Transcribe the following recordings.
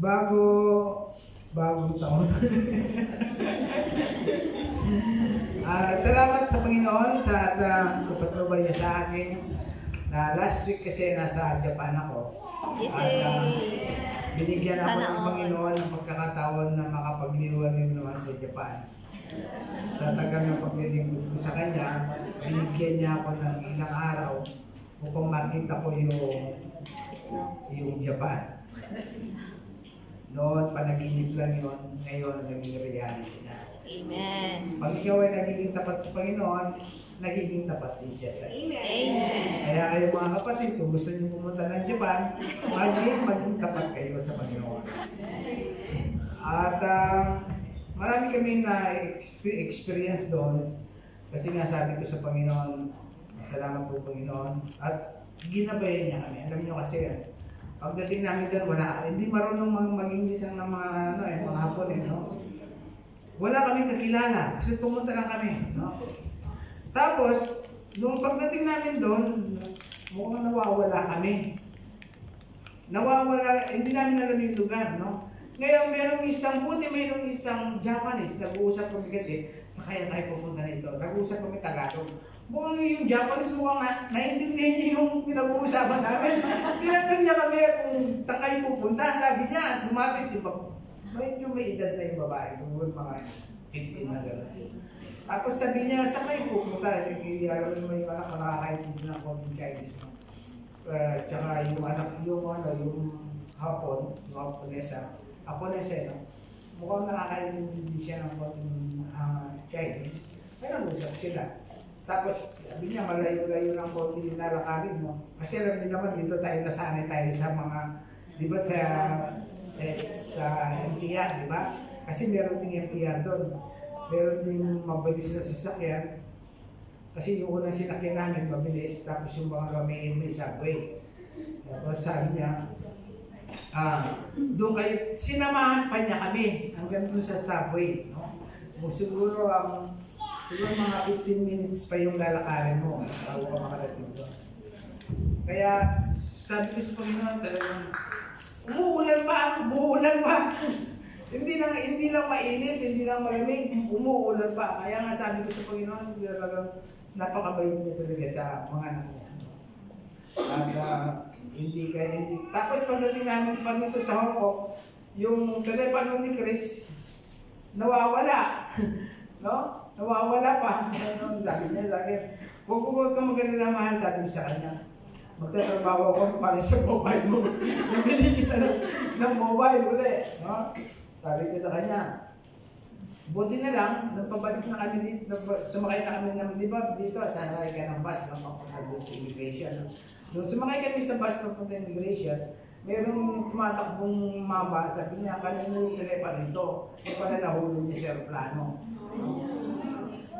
bagong taon. Salamat sa Panginoon sa kapatubay niya sa akin. Last week kasi nasa Japan ako. Binigyan ako ng Panginoon ng pagkakataon na makapagliwanag naman sa Japan. Sa tagal ng paglilingkod ko sa Kanya, binigyan niya ako ng ilang araw upang makita ko yung Japan. Noon, panaginip lang yun, ngayon naging reality na. Amen. Pag ikaw ay nagiging tapat sa Panginoon, nagiging tapat din siya sa iyo. Amen. Kaya kayo mga kapatid, kung gusto niyo pumunta ng Japan, maging tapat kayo sa Panginoon. At marami kami na experience doon. Kasi nga sabi ko sa Panginoon, salamat po Panginoon. At ginabayan niya kami. Alam niyo kasi, pagdating namin doon, hindi marunong mag-English ang mga Hapon no? Wala kami kakilala kasi pumunta lang kami, no? Tapos, nung pagdating namin doon, mukhang nawawala kami. Hindi namin alam yung lugar, no? Ngayon, mayroong isang Japanese, nag-uusap kami kasi, kaya tayo pupunta nito. Nag-uusap kami Tagalog. Mukhang yung Japanese mukhang naiintindihan niya yung pinag-uusapan namin. Tinanong niya kami kung saan kayo pupunta. Sabi niya, lumapit yung medyo may edad na yung babae. Mga 15 na gano'n. Tapos sabi niya, saan kayo pupunta? Alam mo yung anak ko nakakaintindi na konting Chinese. Tsaka yung anak, yung Hapon, yung Haponesa, no? Mukhang nakakaintindi siya ng konting Chinese. Kaya nag-usap sila. Tapos, sabi niya, malayo-layo ng konti yung nalakarin mo. Kasi alam niyo naman, dito tayo nasanay tayo sa mga, di ba sa MTR, di ba? Kasi meron ding MTR doon. Meron ding mabilis na sasakyan. Kasi yung unang sinakyan namin, mabilis. Tapos yung mga may subway. Tapos sabi niya, doon kayo, sinamahan pa niya kami hanggang doon sa subway. No? Siguro mga 15 minutes pa yung lalakarin mo bago ka makarating doon. Kaya sabi ko sa Panginoon talagang umuulan pa. Hindi lang mainit, hindi lang malamig, umuulan pa. Kaya nga sabi ko sa Panginoon, talagang napakabayot niya talaga sa mga anak niya. At hindi. Tapos pagdating namin pa nito sa Hong Kong, yung telepono ni Chris nawawala. No? Nawawala pa. Sabi niya lagi, huwag kang magalala mahal, sabi sa kanya. Magtatrabaho ako para sa mobile mo. Bibili kita ng mobile ulit. No? Sabi ko sa kanya, buti na lang, nagpabalik na kami dito, sumakay na kami ng, di ba, dito, sanay ka ng bus na papunta doon sa immigration. Nung sumakay kami sa bus na papunta immigration, merong tumatakbong mama, sabi niya, kanino yung telepa rito? Yung pala nahulog niya sa aeroplano.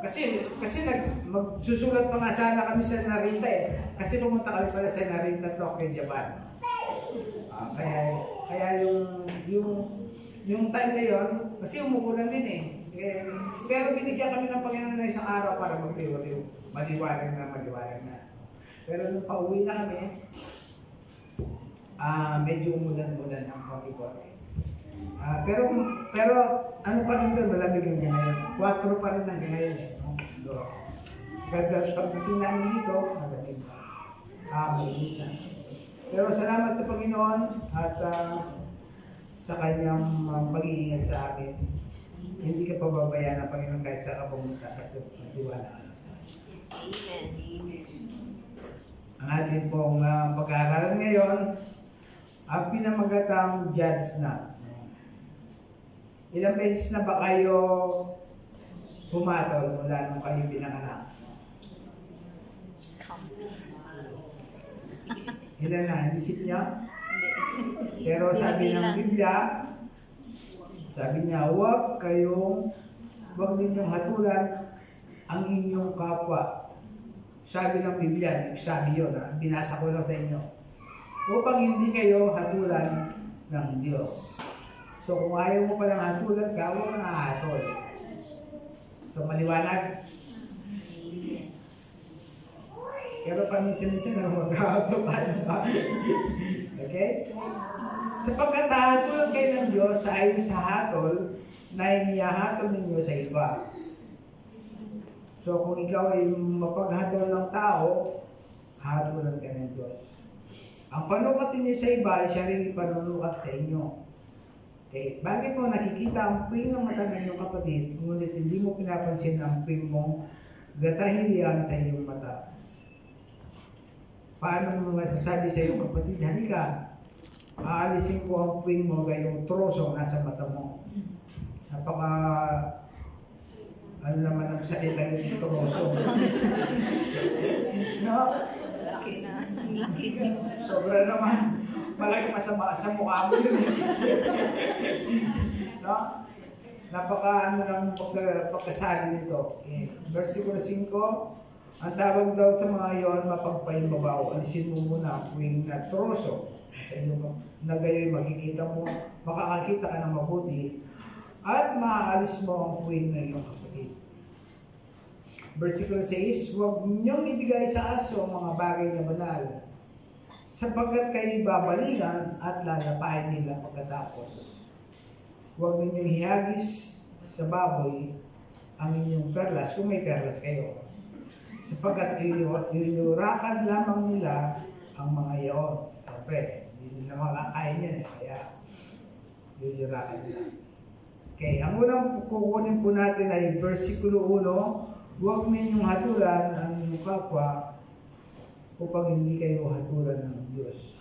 Kasi magsusulat pa nga sana kami sa Narita Kasi pumunta kami pala sa Narita, Tokyo, Japan. Kaya yung time na yun, kasi umuulan din pero binigyan kami ng Panginoon na isang araw para magliwaliw. Maliwanag na. Pero nung pauwi na kami, medyo umulan ang konti-konti. Pero ano pa rin doon, malamig yung ngayon. 4 pa rin ang ngayon pagdating namin dito, malamig. Malamig na. Pero salamat sa Panginoon at sa kanyang pag-iingat sa amin. Hindi ka pababayaan ng Panginoon kahit sa kapumunta kasi matiwala ka. Amen. Ang ating pong pag-aaralan ngayon, ang pinamagatang judge na. Ilang beses na ba kayo pumatol mula nung kayo pinanganak? Ilan na? Isip niyo? Pero sabi ng Biblia, sabi niya, huwag ninyong hatulan ang inyong kapwa. Sabi ng Biblia, sabi yun, binasa ko lang sa inyo. Upang hindi kayo hatulan ng Diyos. So kung ayaw mo palang hatulan ka, huwag ka nahatol. So maliwanag. Pero paminsan-minsan na maghahatol. Okay? Sapagkat hahatol kayo ng Diyos sa ayon sa hatol na inihahatol ninyo sa iba. So kung ikaw ay mapaghatol ng tao, hatulan ka ng Diyos. Ang panukat ninyo sa iba ay siya rin ipanunukat sa inyo. Okay. Bakit mo nakikita ang puwing ng mata ng iyong kapatid, ngunit hindi mo pinapansin ang puwing mong gatahilian sa iyong mata? Paano mo masasabi sa iyong kapatid, halika, aalisin ko ang puwing mo gayong troso nasa mata mo? Napaka, ano naman ang sakit ang yung troso. No? Laki na. Laki. Sobra naman. Malaki masama sa mukha mo yun. No? Napaka ano ng pagkasali nito. Versikulo 5, ang tawag daw sa mga iyon, mapagpaimbabaw. Alisin mo muna ang puwing na troso sa iyo na gayo'y makikita mo, makakakita ka ng mabuti at maaalis mo ang puwing na iyong kapatid. Versikulo 6, huwag niyong ibigay sa aso ang mga bagay na banal, sapagkat kayo babalikan at lalapain nila pagkatapos. Huwag ninyong hihagis sa baboy ang inyong perlas, kung may perlas kayo, sapagkat inyurakan lamang nila ang mga iyon. Siyempre, hindi nila makakain yan, kaya inyurakan nila. Okay, ang unang kukunin po natin ay versikulo 1, huwag ninyong hatulan ang inyong kapwa upang hindi kayo hatulan ng Diyos.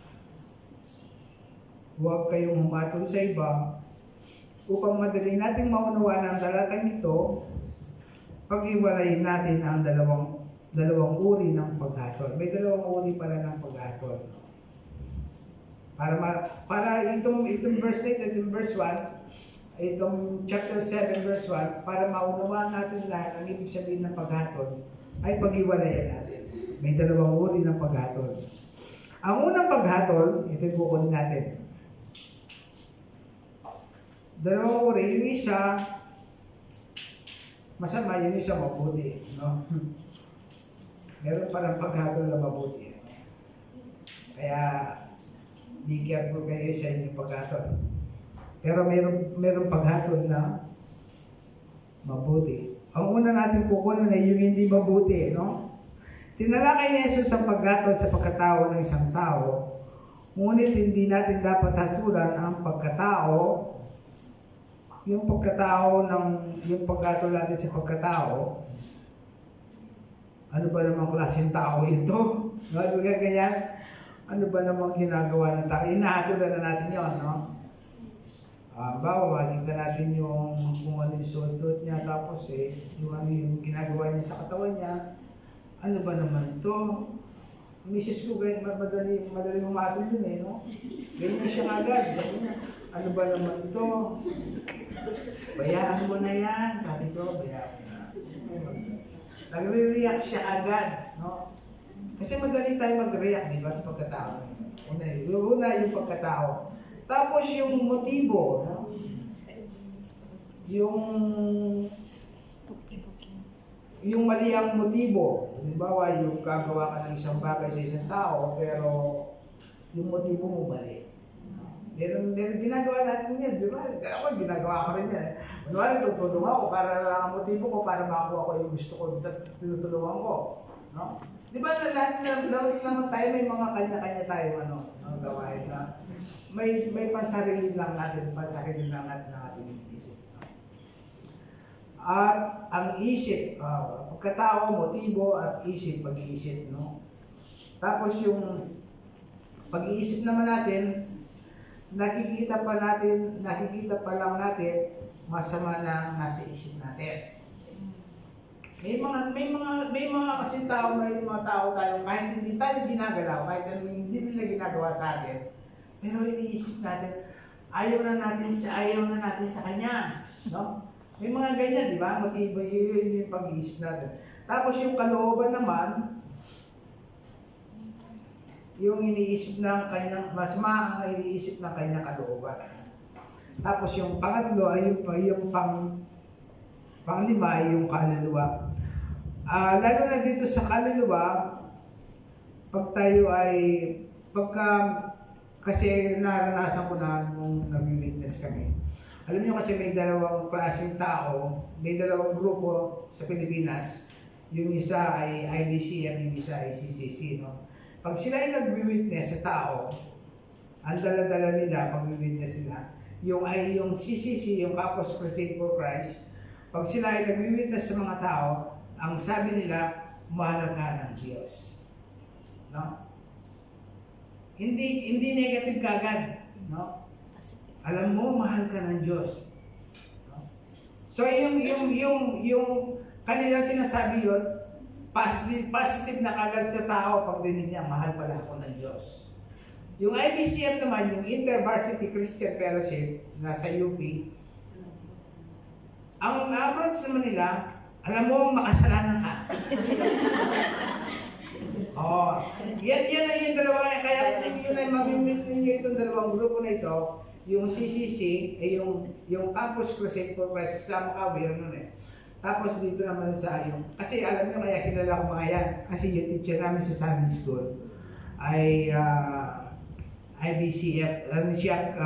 Huwag kayong humatol sa iba. Upang madali nating maunawaan ang talatang ito, pag-iwalayin natin ang dalawang uri ng paghatol. May dalawang uri pala ng paghatol. Para itong verse 8 at itong verse 1, itong chapter 7 verse 1, para maunawaan natin lahat ang ibig sabihin ng paghatol, ay pag-iwalayan natin. May dalawang uri ng paghatol. Ang unang paghatol, ito yung kukunin natin. Dalawang uri, yung isa, masama, yung isa mabuti. No? Meron palang paghatol na mabuti. Kaya, be careful kayo sa inyong paghatol. Pero meron paghatol na mabuti. Ang una natin kukunin ay yung hindi mabuti, no? Tinalakay ni Jesus ang paghatol sa pagkatao ng isang tao, ngunit hindi natin dapat hatulan ang pagkatao, yung paghatol natin sa pagkatao. Ano ba namang klaseng tao ito? No? Ganyan? Ano ba namang ginagawa ng tao? Inahatulan na natin yun, no? Bawa, makikita natin yung kung ano yung suot niya, tapos yung ano yung ginagawa niya sa katawan niya. Ano ba naman to? Misis ko ganyan, madali umatol yun no? Ganyan siya agad. Ano ba naman to? Bayaan mo na yan. Sabi ko, bayaan mo na. Nagre-react siya agad, no? Kasi madali tayo mag-react, di ba, sa pagkatao. Una yung pagkatao. Tapos yung motibo, no? Yung mali ang motibo. Halimbawa, yung gagawa ka ng isang bagay sa isang tao, pero yung motibo mo mali. Meron ginagawa natin yan, di ba? Ako, ginagawa ko rin yan. Kunwari, tutulungan ako para lang ang motibo ko para makakuha ko yung gusto ko sa tinutulungan ko. No? Di ba, lahat naman tayo, may mga kanya-kanya tayo, gawain na may pansarili lang natin ng ating isip. At ang isip, pagkatao, motibo, at isip, pag-iisip, no? Tapos yung pag-iisip naman natin, nakikita pa lang natin masama na nasa isip natin. May mga kasi tao, may mga tao tayo, kahit hindi tayo ginagalaw, kahit hindi nila ginagawa sa atin, pero iniisip natin, ayaw na natin sa kanya, no? May mga ganyan, di ba? Motibo yun yung pag-iisip natin. Tapos yung kalooban naman, yung iniisip ng kanyang, masama ang iniisip ng kanyang kalooban. Tapos yung pangatlo ay yung panglima ay yung kaluluwa. Lalo na dito sa kaluluwa, pagka Kasi naranasan ko na nung nag-witness kami. Alam niyo kasi may dalawang klaseng tao, may dalawang grupo sa Pilipinas. Yung isa ay IBCM, yung isa ay CCC. No? Pag sila ay nag-witness sa tao, ang dala-dala nila, pag-witness nila, yung CCC, yung Campus Crusade for Christ, pag sila ay nag-witness sa mga tao, ang sabi nila, mahal ka ng Diyos. No? Hindi negative kagad, no? Alam mo, mahal ka ng Diyos. No? So yung kanilang sinasabi yun, positive na kagad sa tao pag dinig niya, mahal pala ako ng Diyos. Yung IBCF naman, yung Intervarsity Christian Fellowship na sa UP, ang approach naman nila, alam mo, makasalanan ka. Oh, yan yung dalawa, kaya yun ay mamimit ninyo itong dalawang grupo na ito, yung CCC, ay yung Campus Crusade for Christ, kasama ka, meron nun eh. Tapos dito naman sa yung, kasi alam nyo kaya kilala ko mga yan, kasi yung teacher namin sa Sunday School ay IBCF, ano siya,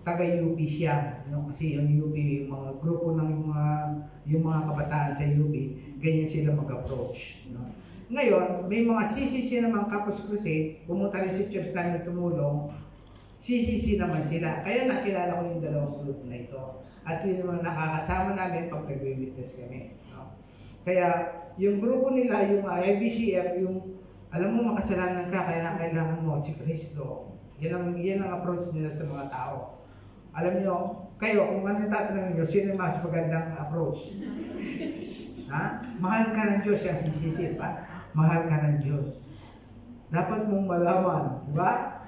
taga-UP siya, no? Kasi yung UP, yung mga grupo ng yung mga kabataan sa UP, ganyan sila mag-approach. No? Ngayon, may mga CCC naman Campus Crusade, pumunta rin si church namin sumulong, CCC naman sila. Kaya nakilala ko yung dalawang group na ito. At yun naman nakakasama namin pag nag-witness kami. No? Kaya yung grupo nila, yung IBCF, yung alam mo makasalanan ka, kaya kailangan mo si Kristo. Yan ang approach nila sa mga tao. Alam nyo, kayo, kung ano tatanungin nyo, sino yung mas magandang approach? Ha? Mahal ka ng Diyos, yung CCC, pa? Mahal ka ng Diyos. Dapat mong malaman, di ba?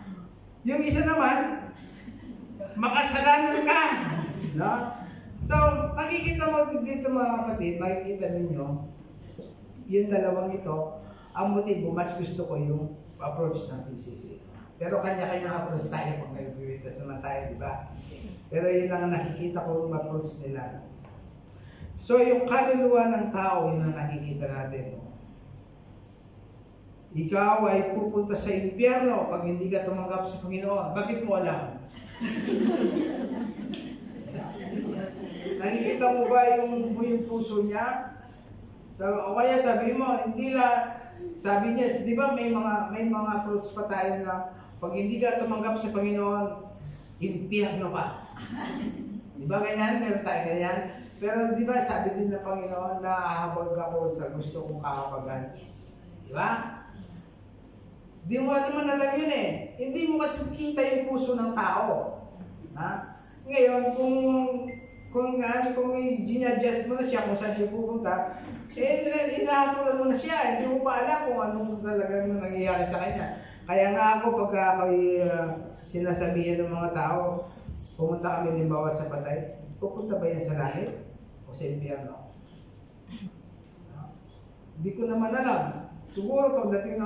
Yung isa naman, makasalanan ka. No? So, makikita mo dito mga kapatid, makikita ninyo, yung dalawang ito, ang motibo, mas gusto ko yung approach ng CCC. Pero kanya-kanya approach tayo pag nag-witness naman tayo, di ba? Pero yun lang ang nakikita ko yung approach nila. So, yung kaluluwa ng tao, yun ang nakikita natin. Ikaw ay pupunta sa impyerno pag hindi ka tumanggap sa Panginoon. Bakit mo alam? Nakikita mo ba yung puso niya? O kaya sabi mo, hindi lang, sabi niya, di ba may mga approach pa tayo na pag hindi ka tumanggap sa Panginoon, impyerno ka. Di ba ganyan? Meron tayo ganyan. Pero di ba sabi din ng Panginoon na hahabag ako sa gusto kong kahabagan. Di ba? Di mo naman alam yun eh. Hindi mo kasi kita yung puso ng tao. Ha? Ngayon, kung ginadjust mo na siya kung saan siya pupunta, hinahatulan mo na siya. Hindi mo pa alam kung anong talagang nangyayari sa kanya. Kaya nga ako pagka ako'y sinasabihan ng mga tao, pumunta kami limbawa sa patay, pupunta ba yan sa langit o sa impyerno? Hindi ko naman alam. Siguro pagdating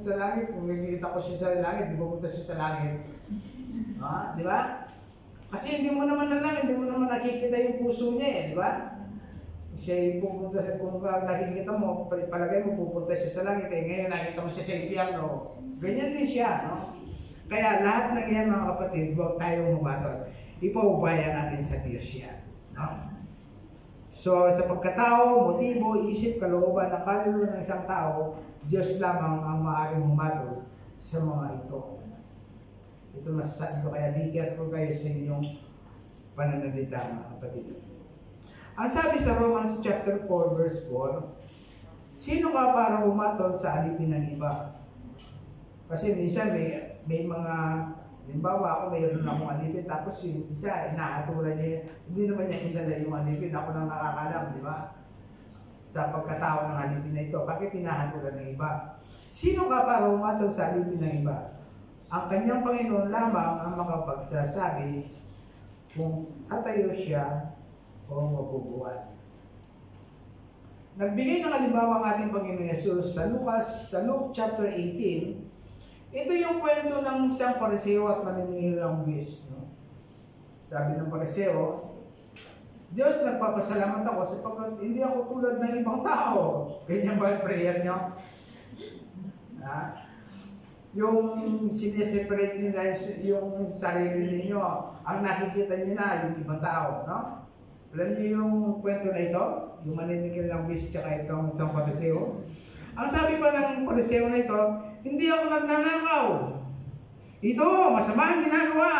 sa langit, kung nakikita ko siya sa langit, di pupunta siya sa langit. Di ba? Kasi hindi mo naman alam, hindi mo naman nakikita yung puso niya eh, di ba? Siya pupunta sa, kung nakikita mo, palagay mo pupunta siya sa langit eh, ngayon nakikita mo siya sa impyerno. Ganyan din siya, no? Kaya lahat ng yan mga kapatid, huwag tayong humatot. Ipaubaya natin sa Diyos yan. No? So, sa pagkatao, motibo, isip, kalooban ng kaluluwa ng isang tao, Diyos lamang ang maaaring humatol sa mga ito. Ito masasabi ko, kaya be careful kayo sa inyong pananalita, mga kapatid. Ang sabi sa Romans chapter 4, verse 4, sino ka para humatol sa alipin ng iba? Kasi minsan may mga, limbawa ako mayroon akong alipin, tapos yung isa, inahatulan niya, hindi naman niya kilala yung alipin, ako nang nakakalam, di ba? Sa pagkatao ng alipin na ito, bakit inahatulan ng iba? Sino ka para humatol sa alipin ng iba? Ang kanyang Panginoon lamang ang makapagsasabi kung tatayo siya o mabubuhat. Nagbigay ng halimbawa ang ating Panginoon Jesus sa Luke chapter 18. Ito yung kwento ng isang pariseo at maniningil ng buwis. No? Sabi ng pariseo, Diyos, nagpapasalamat ako sapagkat hindi ako tulad ng ibang tao. Ganyan ba yung prayer nyo? yung sineseparate nila yung sarili ninyo. Ang nakikita nyo na yung ibang tao, no? Alam niyo yung kwento na ito? Yung maninigil ng bis tsaka itong isang Pariseo. Ang sabi pa ng Pariseo na ito, hindi ako nagnanakaw. Ito, masama ang ginagawa.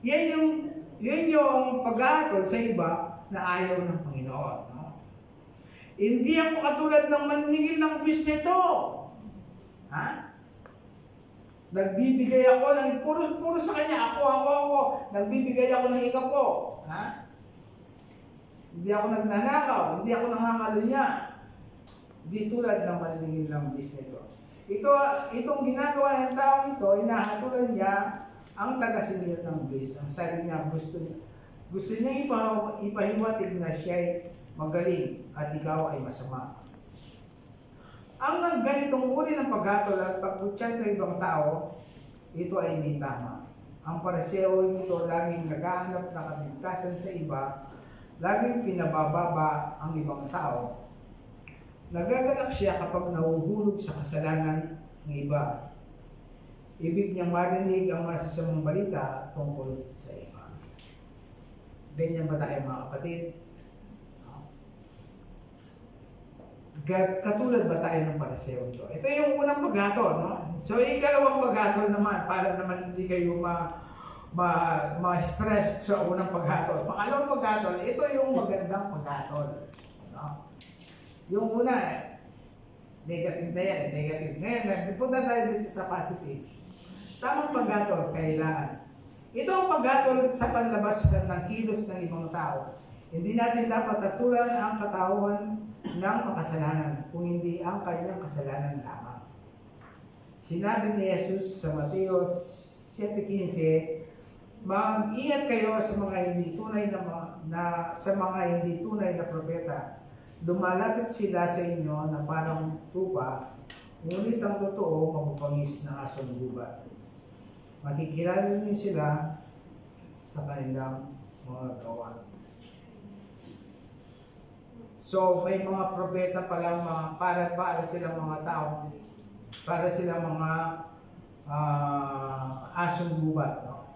Yan yung pag-aatol sa iba na ayaw ng Panginoon. No? Hindi ako katulad ng maninigil ng bis nito. Ha? Nagbibigay ako ng puro sa kanya. Ako. Nagbibigay ako ng ikapo. Ha? Hindi ako nagnanakaw. Hindi ako nangangalunya. Hindi tulad ng maninigil ng bis nito. Itong ginagawa ng tao ito, inahatulan niya ang taga-singil ng bis. Ang sabi niya, gusto niya ipahiwatig na siya'y magaling at ikaw ay masama. Ang ganitong uri ng paghatol at pagkutyan ng ibang tao, ito ay hindi tama. Ang Pariseo ito laging naghahanap ng kaligtasan sa iba, laging pinabababa ang ibang tao. Nagagalak siya kapag nahuhulog sa kasalanan ng iba. Ibig niyang marinig ang masasamang balita tungkol sa iba. Ganyan ba tayo mga kapatid? Katulad ba tayo ng Pariseo ito? Ito yung unang paghatol, no? So, ikalawang paghatol naman, para naman hindi kayo ma-stress sa unang paghatol. Pangalawang paghatol, ito yung magandang paghatol. No? Yung una, negative na yan, negative. Ngayon, punta tayo dito sa positive. Tamang paghatol, kailangan. Ito ang paghatol sa panlabas ng kilos ng ibang tao. Hindi natin dapat tatulan ang katauhan ng makasalanan, kung hindi ang kanyang kasalanan lamang. Sinabi ni Jesus sa Mateo 7:15, mag-ingat kayo sa mga hindi tunay na propeta. Lumalapit sila sa inyo na parang tupa, ngunit ang totoo mapupangis na asong gubat. Makikilala niyo sila sa kanilang mga gawa. So, may mga propeta palang para silang mga tao, para silang mga asong gubat. No?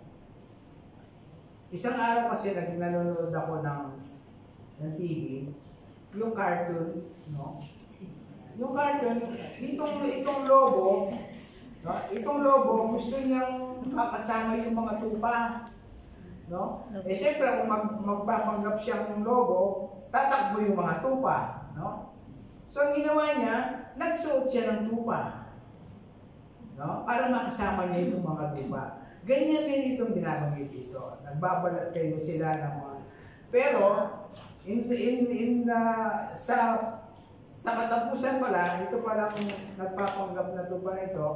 Isang araw kasi nanonood ako ng TV, yung cartoon, no? Yung cartoon, itong lobo, no? Itong lobo, gusto niyang makasama yung mga tupa. No? Eh, siyempre, kung magpapanggap siyang lobo, tatakbo yung mga tupa, no? So, ang ginawa niya, nagsuot siya ng tupa, no? Para makasama niya itong mga tupa. Ganyan din itong binabanggit dito. Nagbabalat kayo sila ng mga... Pero, sa katapusan pala, ito palang nagpapanggap na tupa na ito,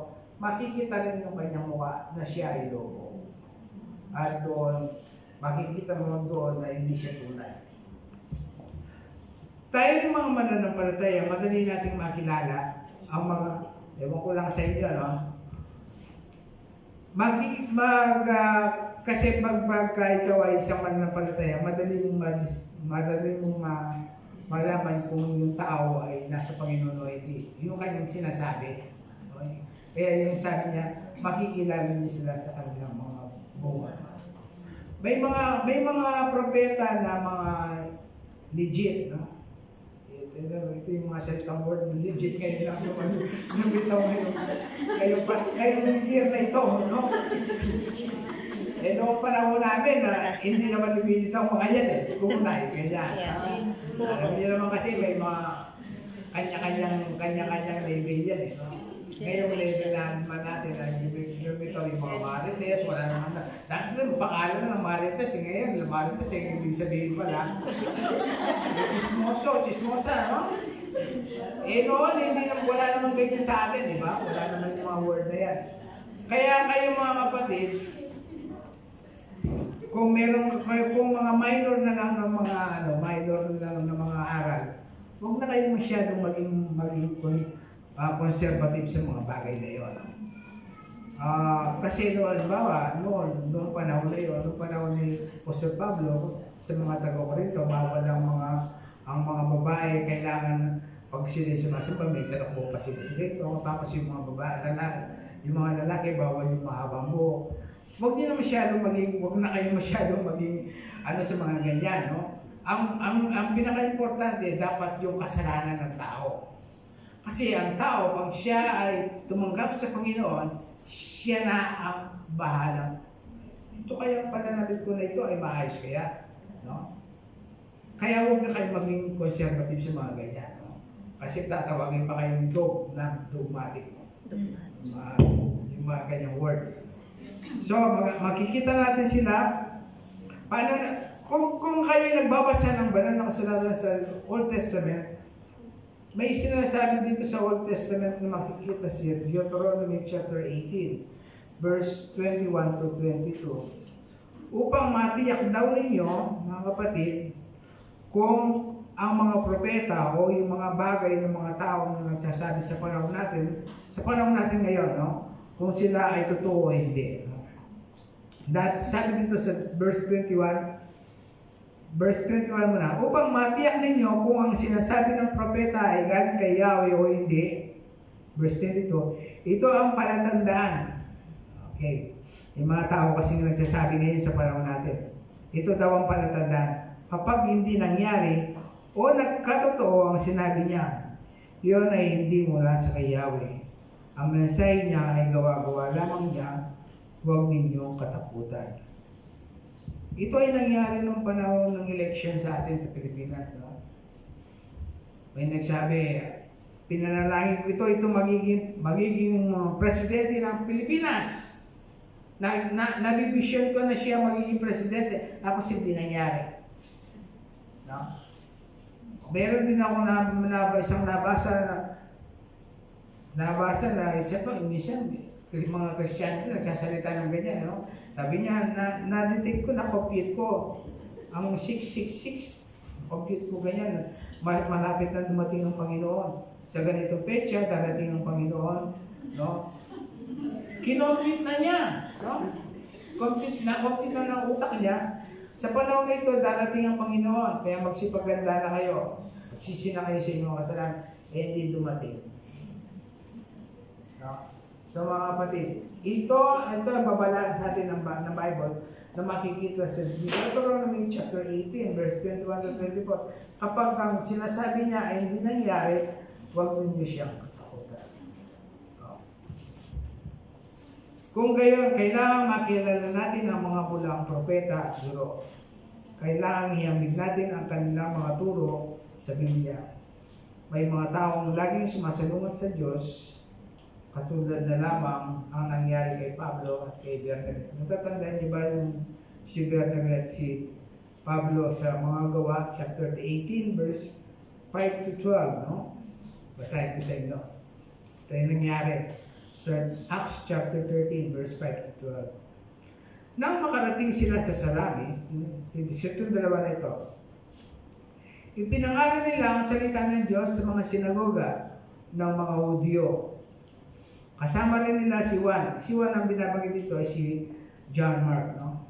makikita rin yung kanyang mukha na siya ay lobo. At doon, makikita mo doon na hindi siya tunay. Tayo ng mga mananampalataya, madali nating makilala ang mga, ewan ko lang sa inyo, no? Kasi pagka ikaw ay isang mananampalataya, madali mong malaman kung yung tao ay nasa Panginoon o hindi. Yung kanyang sinasabi. No? Kaya yung sabi niya, makikilala niyo sila sa kanilang mga buhay. May mga propeta na mga legit, no? Ito yung mga salitang word, legit kayo lang yung bitaw ngayong year na ito, no? Eh, noong panahon namin, hindi naman lumilitaw mga yan eh, kumunay, kaya. Alam niyo naman kasi may mga kanya-kanyang level yan eh, no? Ngayong level naman natin, lumitaw yung mga marites, wala naman na. Dahil na, pangalan na ng marites, ngayon, marites, ibig sabihin pala. Chismosa, no? Eh noon, wala naman ganyan sa atin, di ba? Wala naman yung mga word na yan. Kaya kayo mga kapatid, kung mga minor na lang ng mga aral, huwag na kayo masyadong maging conservative sa mga bagay na yun. Kasi noong panahon na yun, noong panahon ni Apostol Pablo, sa mga taga-Corinto, bawal ang mga babae kailangan pag sila sumasamba, may tarakbo pa sila dito, tapos yung mga babae, Yung mga lalaki, bawal yung mahabang buhok. Huwag na kayo masyadong maging sa mga ganyan, no? Ang pinaka-importante, dapat yung kasalanan ng tao. Kasi ang tao, pag siya ay tumanggap sa Panginoon, siya na ang bahala. Ito kaya pananabit ko na ito ay maayos kaya, no? Kaya huwag na kayo maging conservative sa mga ganyan, no? Kasi tatawagin pa kayong dogmatic. Yung mga ganyang word. So, makikita natin sila. Kung kayo nagbabasa ng banal na kasulatan sa Old Testament, may sinasabi dito sa Old Testament na makikita siya, Deuteronomy chapter 18, verse 21 to 22. Upang matiyak daw ninyo, mga kapatid, kung ang mga propeta o yung mga bagay ng mga tao na nagsasabi sa panahon natin ngayon, no? Kung sila ay totoo o hindi. Sabi dito sa verse 21 muna, upang matiyak ninyo kung ang sinasabi ng propeta ay galing kay Yahweh o hindi. Verse 22, ito ang palatandaan. Okay. Yung mga tao kasi nagsasabi ngayon sa panahon natin. Ito daw ang palatandaan. Kapag hindi nangyari o nagkatotoo ang sinabi niya, yun ay hindi mula sa kay Yahweh. Ang mensahe niya ay gawa-gawa lamang niya, huwag ninyong katakutan. Ito ay nangyari nung panahon ng election sa atin sa Pilipinas. No? May nagsabi, pinanalangin ko ito magiging presidente ng Pilipinas. Nabibisyon ko na siya magiging presidente, tapos hindi nangyari. No? Meron din ako isang nabasa na isa pa, minsan, mga Kristiyano nagsasalita ng ganyan, no? Sabi niya, na-detect ko, na-compute ko. Ang 666, compute ko ganyan, malapit na dumating ang Panginoon. Sa ganitong petsa, darating ang Panginoon, no? Kinompute na niya, no? Compute na ng utak niya. Sa panahon na ito, darating ang Panginoon, kaya magsipaganda na kayo. Magsisi na kayo sa inyong kasalanan, hindi dumating. No? So mga kapatid, ito ang babalaan natin ng Bible na makikita sa Deuteronomy chapter 18, verse 21 to 24. Kapag ang sinasabi niya ay hindi nangyari, huwag ninyo siyang katakutan. Kung gayon, kailangan makilala natin ang mga pulang propeta at guro. Kailangan hiyambing natin ang kanilang mga turo sa Biblia. May mga taong laging sumasalungat sa Diyos, katulad na lamang ang nangyari kay Pablo at kay Bernabé. Natatandaan niyo ba yung si Bernabé at si Pablo sa mga gawa, chapter 18, verse 5 to 12, no? Basahin ko sa inyo. Ito yung nangyari sa Acts chapter 13, verse 5 to 12. Nang makarating sila sa Salamis, itong dalawa na ito, ipinangaral nila ang salita ng Diyos sa mga sinagoga ng mga Hudyo. Kasama rin nila si Juan. Si Juan ang binabanggit dito ay si John Mark, no?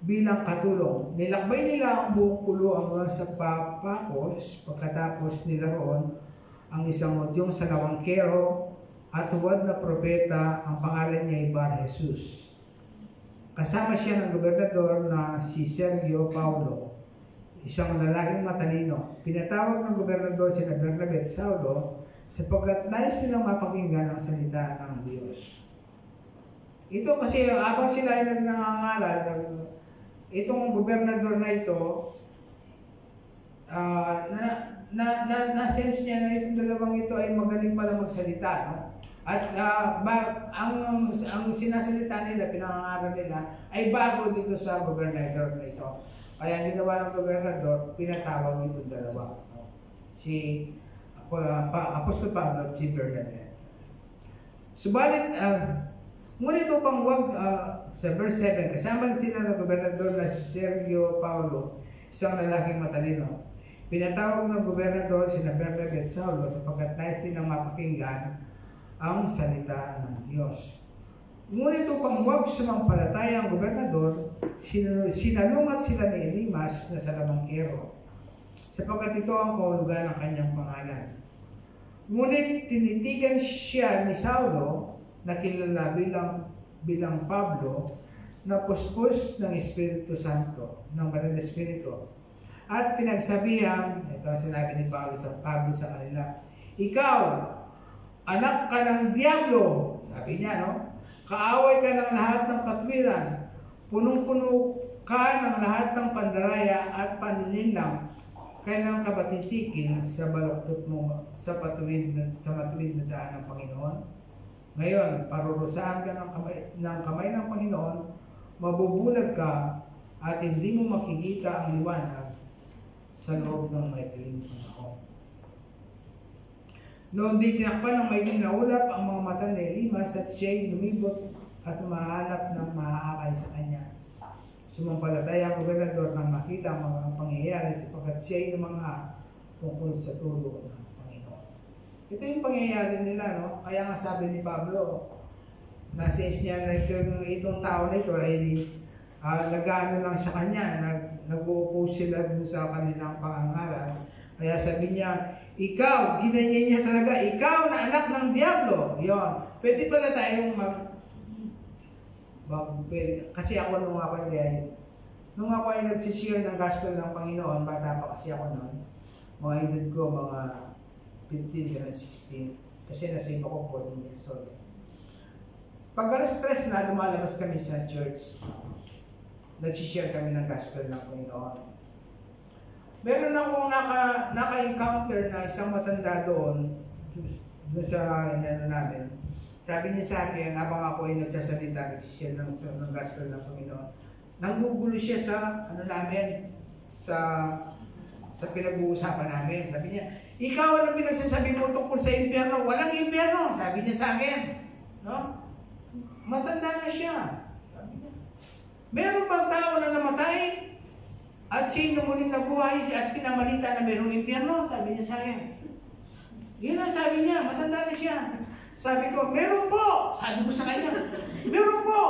Bilang katulong. Nilakbay nila ang buong pulo hanggang sa Papakos. Pagkatapos nila roon, ang isang Hudyong salawangkero at huwad na propeta, ang pangalan niya ay Bar Jesus. Kasama siya ng gobernador na si Sergio Paulo, isang lalaking matalino. Pinatawag ng gobernador sina Bernabé at Saulo sapagkat nais silang mapakinggan ang salita ng Diyos. Ito kasi habang sila ay nangangaral, itong gobernador na ito, na-sense niya na itong dalawang ito ay magaling pala magsalita, no? At ang sinasalita nila, pinangangaral nila, ay bago dito sa gobernador na ito. Kaya ginawa ng gobernador, pinatawag itong dalawa, no? Si Apostol Pablo at si Bernabé. Subalit, ngunit upang wag, sa verse 7, kasama sila ng gobernador na si Sergio Paulo, isang lalaking matalino. Pinatawag ng gobernador sina Bernabé at Saulo sapagkat nais nilang mapakinggan ang salita ng Diyos. Ngunit upang wag sumampalataya ang gobernador, sinalungat sila ni Elimas na salamangkero, sapagkat ito ang kahulugan ng kanyang pangalan. Ngunit tinitigan siya ni Saulo na kilala bilang Pablo, na puspos ng Espiritu Santo, ng Banal na Espiritu. At pinagsabihan, ito ang sinabi ni Pablo sa kanila, ikaw, anak ka ng Diablo, sabi niya, no? Kaaway ka ng lahat ng katwiran, punong-puno ka ng lahat ng pandaraya at paninindang, kailangan ka ba titikin sa baluktot mo sa matuwid na daan ng Panginoon? Ngayon, parurusahan ka ng kamay ng Panginoon, mabubulag ka at hindi mo makikita ang liwanag sa loob ng maikling panahon. Noon di tinakpan ng maikling na ulap ang mga mata ni Elimas at siya'y lumibot at mahanap ng maaakay sa kanya. Sumampalataya ang gobernador nang makita ang mga pangyayari sapagkat siya'y mga tungkol sa tulo ng Panginoon. Ito yung pangyayari nila, no? Kaya nga sabi ni Pablo, nasa-is niya na itong tao na ito ay nag-ano lang sa kanya, nag-uupo sila dun sa kanilang pangangaral. Kaya sabi niya, ikaw, ginanyan niya talaga, ikaw na anak ng Diablo. Yon. Pwede pala tayong kasi ako nung ako ay nagsishare ng gospel ng Panginoon, bata pa kasi ako noon, mga edad ko, mga 15 to 16, kasi nasa iba ko 14 years old. Pag stress na, lumalabas kami sa church. Nagsishare kami ng gospel ng Panginoon. Meron akong naka-encounter na isang matanda doon sa inano namin. Sabi niya sa akin, habang ako ay nagsasalita, nagsishare ng gospel ng Panginoon, nanggugulo siya sa sa pinag-uusapan namin. Sabi niya, ikaw ang pinagsasabi mo tungkol sa impyerno? Walang impyerno, sabi niya sa akin. No? Matanda na siya. Meron bang tao na namatay at sino muling nabuhay at pinamalita na merong impyerno? Sabi niya sa akin. Yun ang sabi niya, matanda na siya. Sabi ko, meron po! Sabi ko sa kanya, meron po!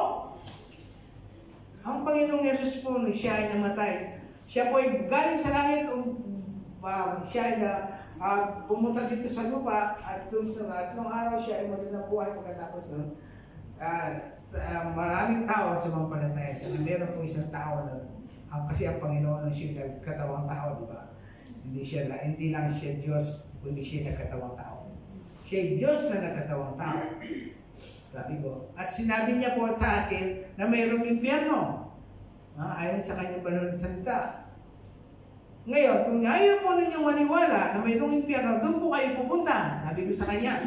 Ang Panginoong Yesus po, siya ay namatay. Siya po ay galing sa langit, siya ay pumunta dito sa lupa at nung araw siya ay muling nabuhay pagkatapos nun. Maraming tao sa mga palataya. Meron po isang tao na kasi ang Panginoon ang siya nagkatawang tao, di ba? Hindi lang siya Diyos, kundi siya nagkatawang tao. Siya ay Diyos na nagkatawang tao. Sabi ko. At sinabi niya po sa atin na mayroong impyerno. Ayon sa kanyang banal na salita. Ngayon, kung ayaw po ninyong maniwala na mayroong impyerno, doon po kayo pupunta. Sabi ko sa kanya.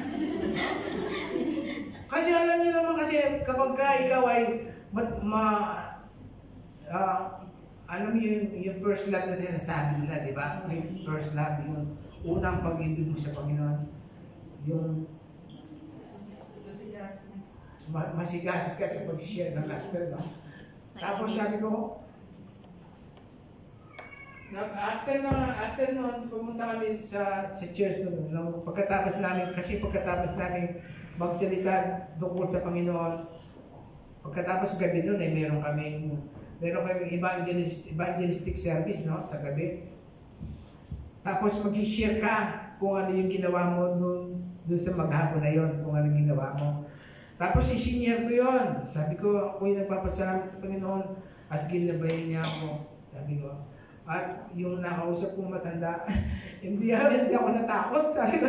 Kasi alam niyo naman kasi kapag ikaw ay alam niyo yung first love na sinasabi nila, di ba? Yung first love, yung unang pag-ibig mo sa Panginoon. Yung masigasig ka sa pag-share ng gospel, no? Tapos sabi ko, after noon, pumunta kami sa church noon. Pagkatapos namin magsalita tungkol sa Panginoon, pagkatapos gabi noon, meron kami evangelistic service, no? Sa gabi. Tapos mag-share ka kung ano yung ginawa mo doon sa maghapon na yon, kung ano ginawa mo. Tapos i-share ko yon. Sabi ko, ako yung nagpapasalamat sa Panginoon at ginabayan niya ako. Sabi ko, at yung nakausap kong matanda, hindi ako natakot. Sabi ko,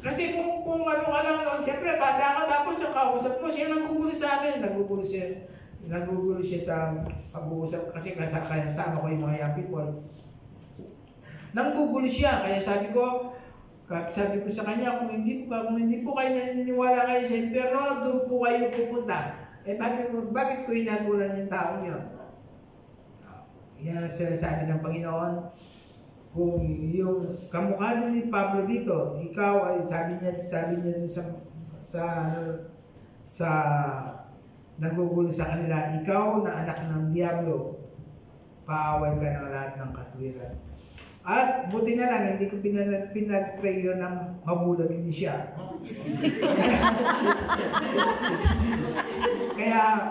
kasi kung ano ka lang noon, siyempre, bata ka, tapos yung kausap mo, siya nagugulo sa amin. Nagugulo siya sa pag-uusap kasi kasama ko yung mga young people. Nanggugulo siya, kaya sabi ko sa kanya, kung hindi po kayo naniniwala kayo sa impyerno, doon po kayo pupunta. Bakit ko hinatulan yung taong yun? Yan ang sinasabi ng Panginoon. Kung yung kamukha ni Pablo dito, ikaw ay sabi niya dun sa nagugulo sa kanila, ikaw na anak ng Diablo, paaway ka ng lahat ng katwiran. At buti na lang, hindi ko pinag-pray yun ng mabulag, hindi siya. kaya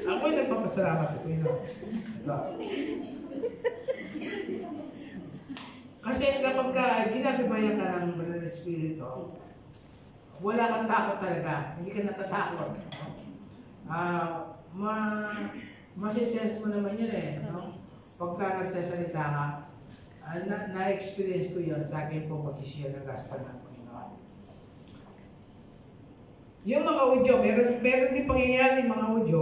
ako ay nagpapasalamat sa Panginoon. Kasi kapag ginagabayan ka ng Banal na Espiritu, wala kang takot talaga. Hindi ka natatakot. Masisense mo naman yun eh. No? Pagka nagsasalita ka, na-experience ko yun sa akin po pag-share ng gospel ng Panginoon. Yung mga audio, meron din pangyayari mga audio.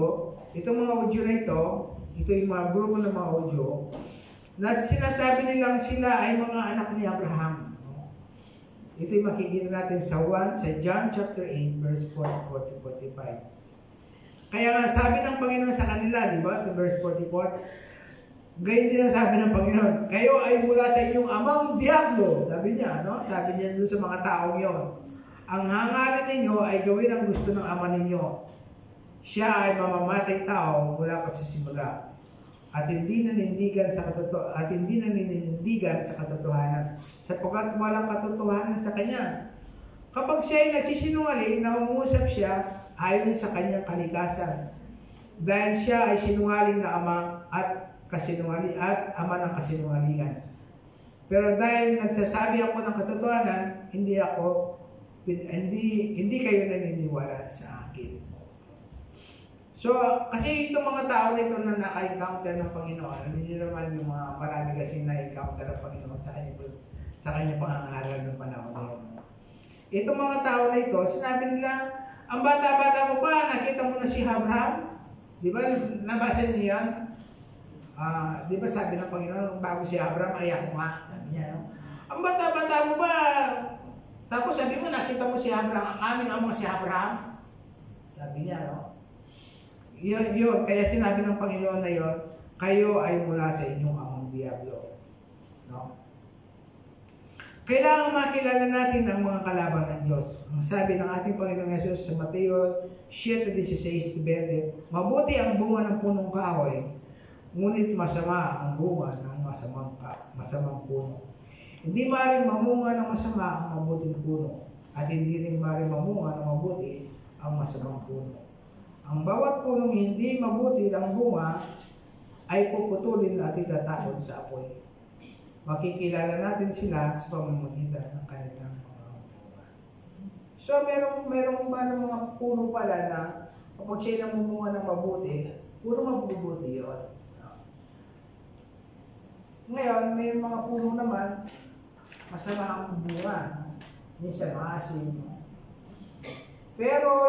Itong mga audio na ito yung mga grupo ng mga audio, na sinasabi nilang sila ay mga anak ni Abraham. Ito yung makikita natin sa John chapter 8, verse 44-45. Kaya nga sabi ng Panginoon sa kanila, di ba, sa verse 44, gayon din ang sabi ng Panginoon, kayo ay mula sa inyong amang diablo. Sabi niya, no? Sabi niya doon sa mga taong yon. Ang hangarin ninyo ay gawin ang gusto ng ama ninyo. Siya ay mamamatay tao mula pa sa simula. At hindi nanindigan sa katotohanan, sapagkat walang katotohanan sa kanya. Kapag siya ay nagsisinungaling, nangungusap siya ayon sa kanyang kalikasan. Dahil siya ay sinungaling na ama at ama ng kasinungalingan. Pero dahil nagsasabi ako ng katotohanan, hindi kayo naniniwala sa akin. So, kasi itong mga tao nito na naka-encounter ng Panginoon, hindi naman yung mga marami kasi na-encounter ng Panginoon sa kanya pangangaral ng panahon na yun. Itong mga tao na ito, sinabi nila, ang bata-bata mo pa, nakita mo na si Abraham? Di ba, nabasa niyo yan? Di ba sabi ng Panginoon, bago si Abraham, ay ako nga. Sabi niya, no? Ang bata-bata mo pa, tapos sabi mo, nakita mo si Abraham, ang aming amo si Abraham. Sabi niya, no? Yun, kaya sinabi ng Panginoon na yun, kayo ay mula sa inyong amang diablo. No? Kailangan makilala natin ang mga kalaban ng Diyos. Ang sabi ng ating Panginoong Yesus sa Mateo 7:16-20, mabuti ang bunga ng punong kahoy, ngunit masama ang bunga ng masamang puno. Hindi maaaring mamunga ng masama ang mabuting puno, at hindi rin maaaring mamunga ng mabuti ang masamang puno. Ang bawat punong hindi mabuti ang bunga ay puputulin at itatapon sa apoy. Makikilala natin sila sa pamamagitan ng kanilang mga bunga. So, merong mga puno pala na kapag siya namumunga ng mabuti, puro mabubuti yun. Ngayon, may mga puno naman, masama ang bunga. Minsan maasim. Pero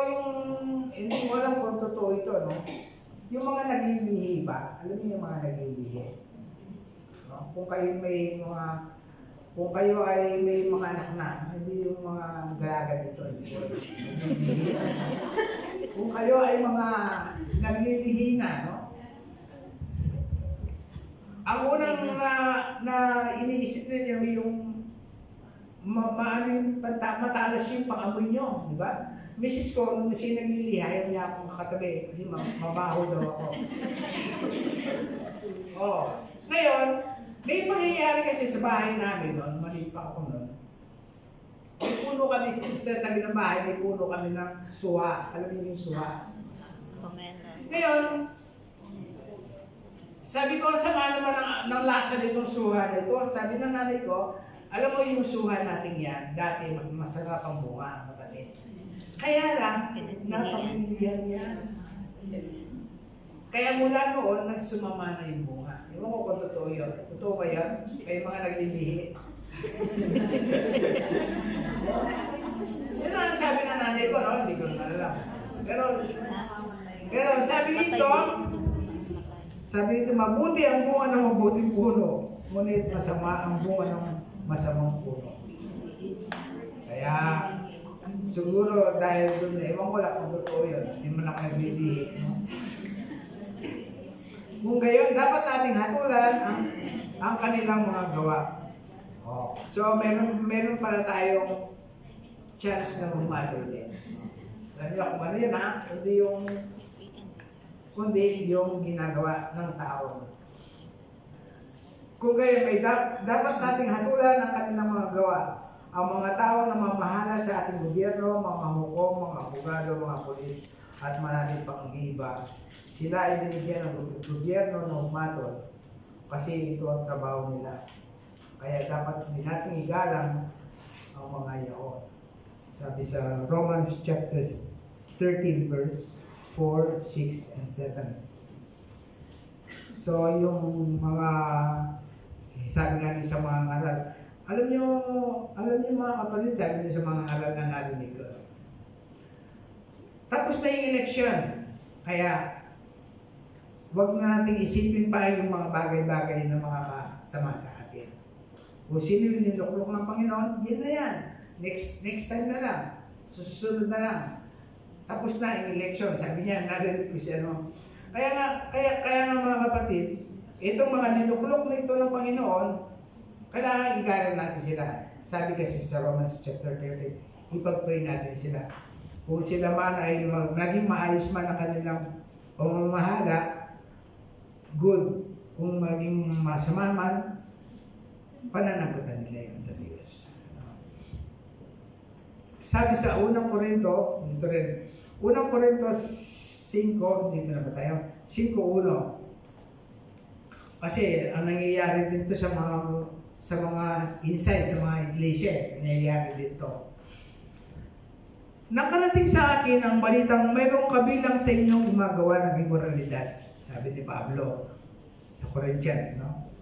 hindi mo alam kung totoo ito, no? Yung mga naglilihi ba? Alam niyo yung mga naglilihi? No? Kung kayo ay may mga anak na, hindi yung mga galaga dito. Kung kayo ay mga naglilihi na, no? Ang unang na iniisip ninyo yung matalas yung pang-amoy nyo, di ba? Mrs. ko, nung siya naglilihi, ayaw niya akong makatabi kasi mabaho daw ako. Ngayon, may pangyayari kasi sa bahay namin noon, maliit pa ako noon. May puno kami sa tabi ng bahay, may puno kami ng suha. Alam niyo yung suha? Ngayon, sabi ko, sama naman ng lasa nitong suha na ito. Sabi ng nanay ko, alam mo yung suha natin yan, dati masarap ang bunga, matamis. Kaya lang, napamilihan yan. Kaya mula noon, nagsumama na yung bunga. Ewan ko kung totoo yun. Totoo ba yan? Kaya mga naglilihi. Yan ang sabi ng nanay ko, no? Hindi ko na alam. Pero sabi dito, mabuti ang bunga ng mabuting puno. Ngunit masama ang bunga ng masamang puno. Kaya, siguro dahil doon, ewan ko lang kung totoo yun. Hindi mo na kayo naglilihi. No? Kung gayon, dapat nating hatulan ang kanilang mga gawa. So, meron pala tayong chance na bumalo din. Alam niyo kung ano yun, ha? Kundi yung ginagawa ng tao. Kung gayon, dapat nating hatulan ang kanilang mga gawa. Ang mga tao na mamahala sa ating gobyerno, mga hukom, mga abogado, mga polis, at maraming pang-iba, sila ay binigyan ng gobyerno ng humatol kasi ito ang trabaho nila. Kaya dapat hindi natin igalang ang mga yaon. Sabi sa Romans chapter 13 verse 4, 6, and 7. So yung mga sabi nga sa mga aral, alam nyo mga kapatid, sabi nyo sa mga aral na narinig ko. Tapos na yung eleksyon. Kaya huwag na nating isipin pa yung mga bagay-bagay na makakasama sa atin. Kung sino yung niluklok ng Panginoon, yun na yan. Next time na lang. Susunod na lang. Tapos na yung election. Sabi niya, narinig ko siya, no? Kaya nga mga kapatid, itong mga niluklok na ito ng Panginoon, kailangan igalang natin sila. Sabi kasi sa Romans chapter 30, ipag-pray natin sila. Kung sila man ay naging maayos man ang kanilang pamamahala, good. Kung maging masama man, pananagutan nila yun sa Diyos. Sabi sa unang Korinto, dito rin, unang Korinto 5, dito na ba tayo? 5:1. Kasi ang nangyayari dito sa mga insight, sa mga iglesia, nangyayari dito. Nakarating sa akin ang balitang mayroong kabilang sa inyong gumagawa ng immoralidad. Sabi ni Pablo sa Corinthians, no?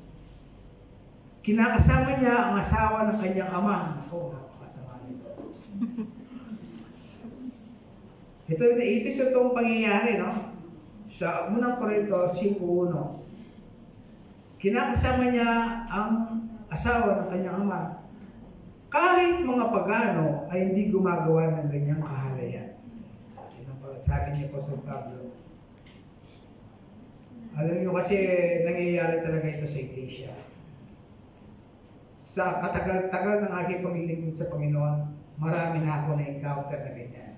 Kinakasama niya ang asawa ng kanyang ama. Ako, napakasama nito. Ito itong pangyayari, no? Sa unang Korinto 5:1. Kinakasama niya ang asawa ng kanyang ama. Kahit mga pagano ay hindi gumagawa ng ganyang kahalayan. Sabi niya po sa Pablo. Alam niyo kasi nangyayari talaga ito sa iglesia. Sa katagal-tagal ng aking paglilingkod sa Panginoon, marami na ako na-encounter na ganyan.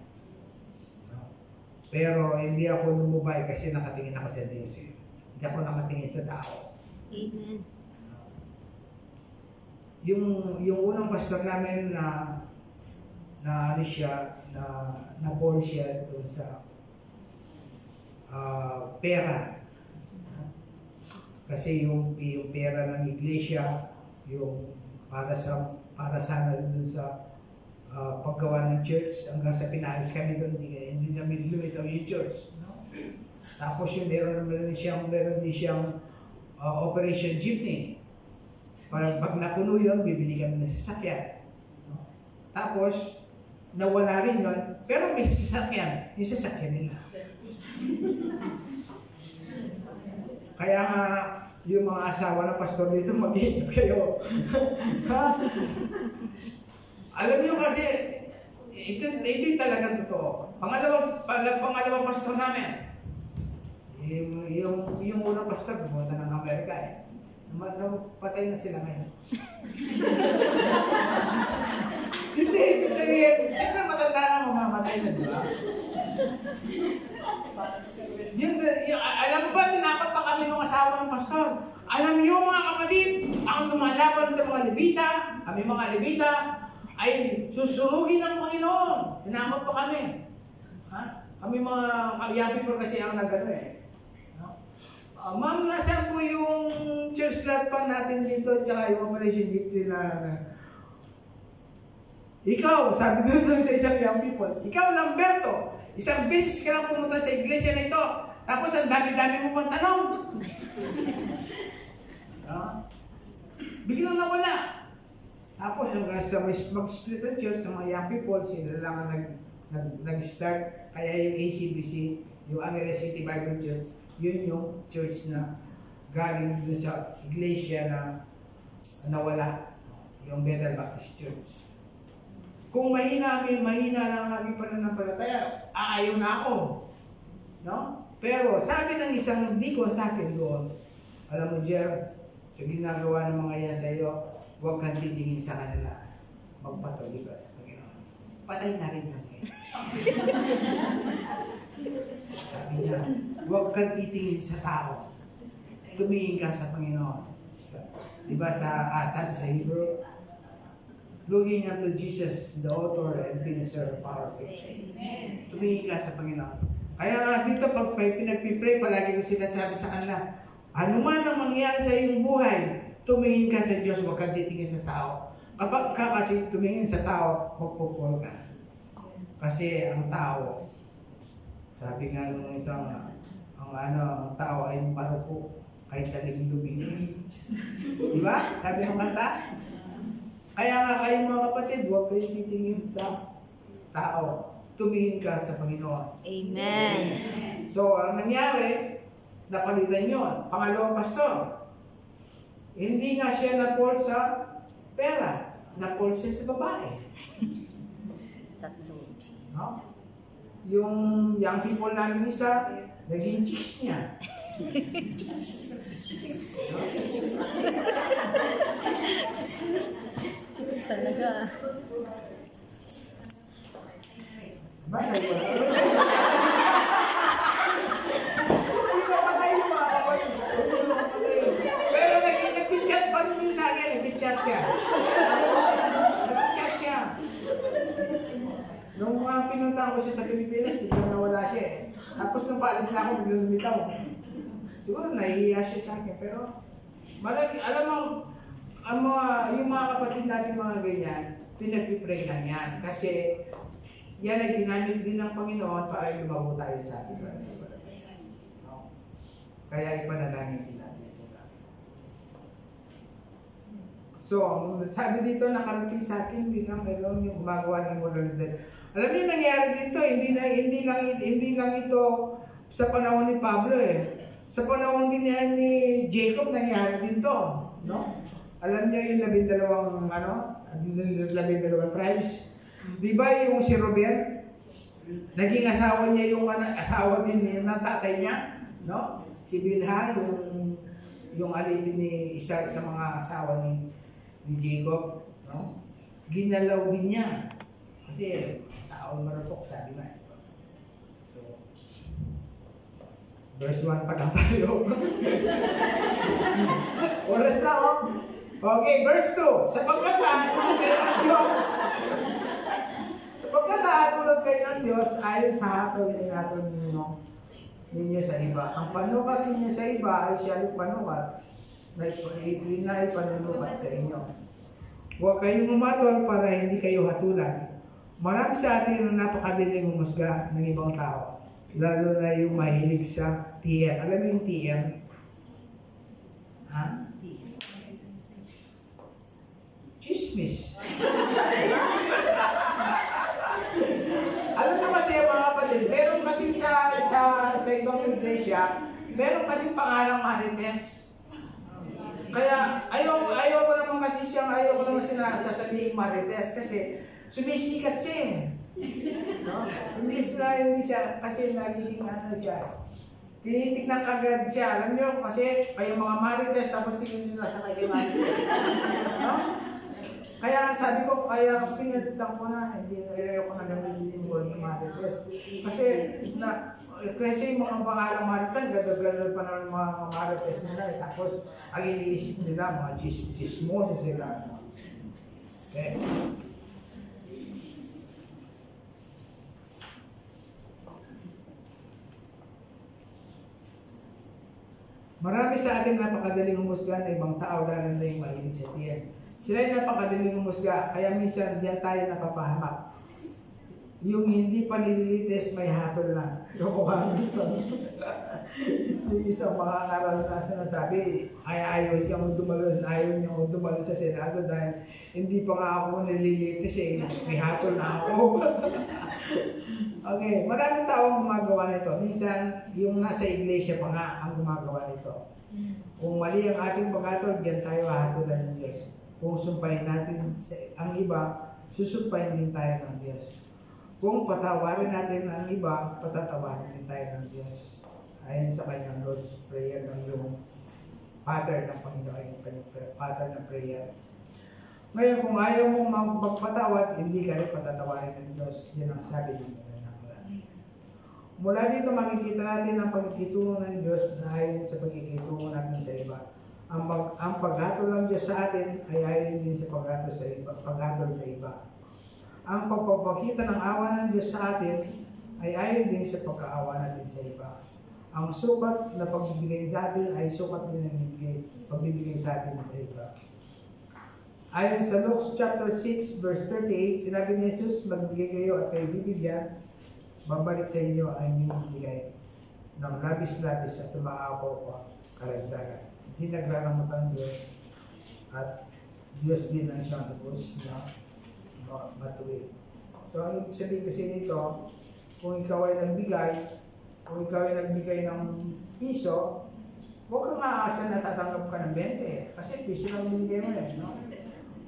Pero hindi ako lumubay kasi nakatingin ako sa Diyos. Hindi ako nakatingin sa tao. Amen. Yung unang pastor namin na ano siya, na call siya doon sa pera. Kasi yung pera ng iglesia, yung para sana doon sa paggawa ng church, hanggang sa pinalis kami doon, hindi namin lumitaw yung church. No? Tapos yung meron din siyang Operation Jeepney. Pag napuno yun, bibili kami ng sasakyan. No? Tapos, nawala rin yun, pero may sasakyan. Yung sasakyan nila. Kaya nga, yung mga asawa ng pastor dito, mag-iingat kayo. Alam nyo kasi, ito talagang totoo. Pangalawang pastor namin, yung unang pastor, pumunta ng Amerika eh. Patay na sila ngayon. Hindi, ibig sabihin, siyempre matanda na mamamatay na, di ba? Alam mo ba, tinapat pa kami ng asawa ng pastor. Alam niyo mga kapatid, ang lumalaban sa mga Levita, kami mga Levita, ay susurugin ng Panginoon. Tinamot pa kami. Ha? Kami mga young people kasi ang nagano eh. Ma'am, nasaan po yung church lot pa natin dito tsaka yung operation dito na ikaw, sabi dito sa isang young people, ikaw Lamberto, isang beses ka lang pumunta sa iglesia na ito, tapos ang dami-dami mo pang tanong. Biglang nawala. Tapos hanggang sa mag-split ang church sa mga young people, sila lang ang nag-start. Kaya yung ACBC, yung Amiral City Bible Church, yun yung church na galing dun sa iglesia na nawala, yung Bethel Baptist Church. Kung mahina lang ang aking pananampalataya, aayaw na ako. No? Pero sabi ng isang deacon sa akin doon, alam mo, Jer, sa ginagawa ng mga yan sa iyo, huwag kang titingin sa kanila. Magpatuloy ka sa Panginoon. Patay na rin lang eh. Sabi niya, huwag kang titingin sa tao. Tumingin ka sa Panginoon. Diba sabi sa Hebrew, looking unto Jesus, the author and finisher of our faith. Tumingin ka sa Panginoon. Kaya nga dito, pag pinagpipray, palagi ko sinasabi sa kanila, ano man ang mangyari sa iyong buhay, tumingin ka sa Diyos, huwag kang titingin sa tao. Kapag ka kasi tumingin sa tao, magpupol ka. Kasi ang tao, sabi nga nung isang, ang tao ay marupo kahit daling lumingin. Di ba? Sabi ng kanta. Kaya nga kayo mga kapatid, huwag kayong titingin sa tao. Tumingin ka sa Panginoon. Amen. So, ang nangyari, napalitan yun. Pangalawang pastor, hindi nga siya na-fall sa pera. Na-fall siya sa babae. No? Yung young people namin isa, naging chicks niya. No? Chicks talaga. Ba, pero nag-chat pa rin sa akin, nag-chat siya. Nag-chat siya. Nung pinuntahan ko siya sa Pilipinas, biglang nawala siya eh. Tapos nung paalis na ako, biglang lumitaw. Siguro nahihiya siya sa akin, pero alam mo, yung mga kapatid natin mga ganyan, pinag-pray lang yan. Kasi yan ay ginamit din ng Panginoon para lumago tayo sa atin. No? Kaya ipanalangin din natin sila. So, sabi dito, nakarating sa akin, hindi lang mayroon yung gumagawa ng moralidad. Alam niyo, nangyari dito, hindi lang ito sa panahon ni Pablo eh. Sa panahon din ni Jacob, nangyari dito. No? Alam niyo yung 12 tribes. Di ba yung si Robert? Naging asawa niya yung asawa din ng tatay niya. No? Si Bilha, yung alipin ni isa sa mga asawa ni Jacob. No? Ginalaw din niya. Kasi taong marupok, sabi nga. So, verse 1 pa lang tayo. Oras na, oh. Okay, verse 2. Sapagkat tulad kayo ng Diyos. Sapagkat tulad kayo ng Diyos, ayon sa hatol ninyo sa iba. Ang panukat ninyo sa iba ay siya panukat na ipanunukat sa inyo. Huwag kayong umatol para hindi kayo hatulan. Marami sa atin ang napakadiling humusga ng ibang tao. Lalo na yung mahilig sa TM. Alam mo yung TM? Ha? Chismis. Alam mo kasi mga kapatid, meron kasi sa ibang iglesia, meron kasi pangalang Marites. Kaya ayaw ko naman sasabihin Marites kasi sumisikat siya eh. No? English na hindi siya kasi nagiging siya. Tinitignan kagad siya. Alam niyo kasi kayo mga Marites tapos tingin nyo nasa kayo Marites. No? Kaya sabi ko, kaya pinalitan ko na, hindi ayaw ko na gamitin mo yung Marites. Kasi yung mga pangalang Marites, gagagalo pa ng mga Marites nila. Tapos, ang iniisip nila, mga chismoso sila. Okay. Marami sa atin napakadaling humusga ng ibang tao lalo na yung mahilig sa tiyan. Sila yung napakadaling humusga, kaya minsan diyan tayo napapahamak. Yung hindi pa nililitis, may hatol na. Yung isang mga aral na sinasabi, ayaw niyang dumalo sa Senado dahil hindi pa nga ako nililitis eh, may hatol na ako. Okay, maraming taong gumagawa nito. Minsan, yung nasa iglesia pa nga ang gumagawa nito. Kung mali ang ating paghatol, diyan tayo hahatulan ng Diyos. Kung sumpahin natin ang iba, susumpahin din tayo ng Diyos. Kung patawarin natin ang iba, patatawarin din tayo ng Diyos. Ayon sa kanyang Lord's Prayer ng yung pattern ng Panginoon, pattern ng prayer. Ngayon, kung ayaw mong magpatawad, hindi kayo patatawarin ng Diyos. Yan ang sabi ng Panginoon. Mula dito makikita natin ang pagkikitungo ng Diyos na ayon sa pagkikitungo natin sa iba. Ang paghatol ng Diyos sa atin ay ayon din sa paghatol sa iba. Ang pagpapakita ng awa ng Diyos sa atin ay ayon din sa pagkaawa natin sa iba. Ang sukat na pagbibigay natin ay sukat din ng pagbibigay sa atin ng iba. Ayon sa Luke chapter 6 verse 38, sinabi ni Jesus, magbigay kayo at kayo bibigyan, babalik sa inyo ang inyong bigay ng labis-labis at tumaapaw pa karagdagan. Hindi nagraramot ang Diyos at Diyos din ang siyang tubos na matuwid. So, ang ibig sabihin kasi nito, kung ikaw ay nagbigay, kung ikaw ay nagbigay ng piso, huwag kang aasa na tatanggap ka ng 20. Kasi piso lang binigay mo yan, no?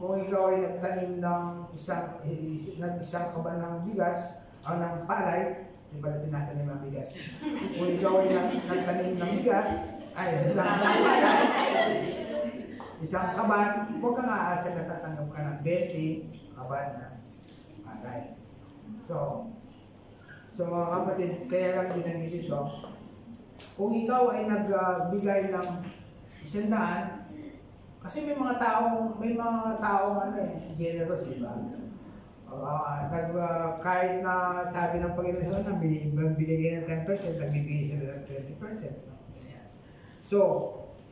Kung ikaw ay nagtanim ng isang kaban ng bigas, o ng palay, di ba na tinatanim ng bigas? Kung ikaw ay nagtanim ng bigas, ay, isang kaban, huwag kang aasa na tatanggap ka ng 20 kaban ng palay. So mga kapatid, kaya lang din ang dito, kung ikaw ay nagbigay ng 100, kasi may mga taong generous, di ba? Kahit na sabi ng Panginoon na binigay ng 10%, nagbibigay sila ng 20%. No? So,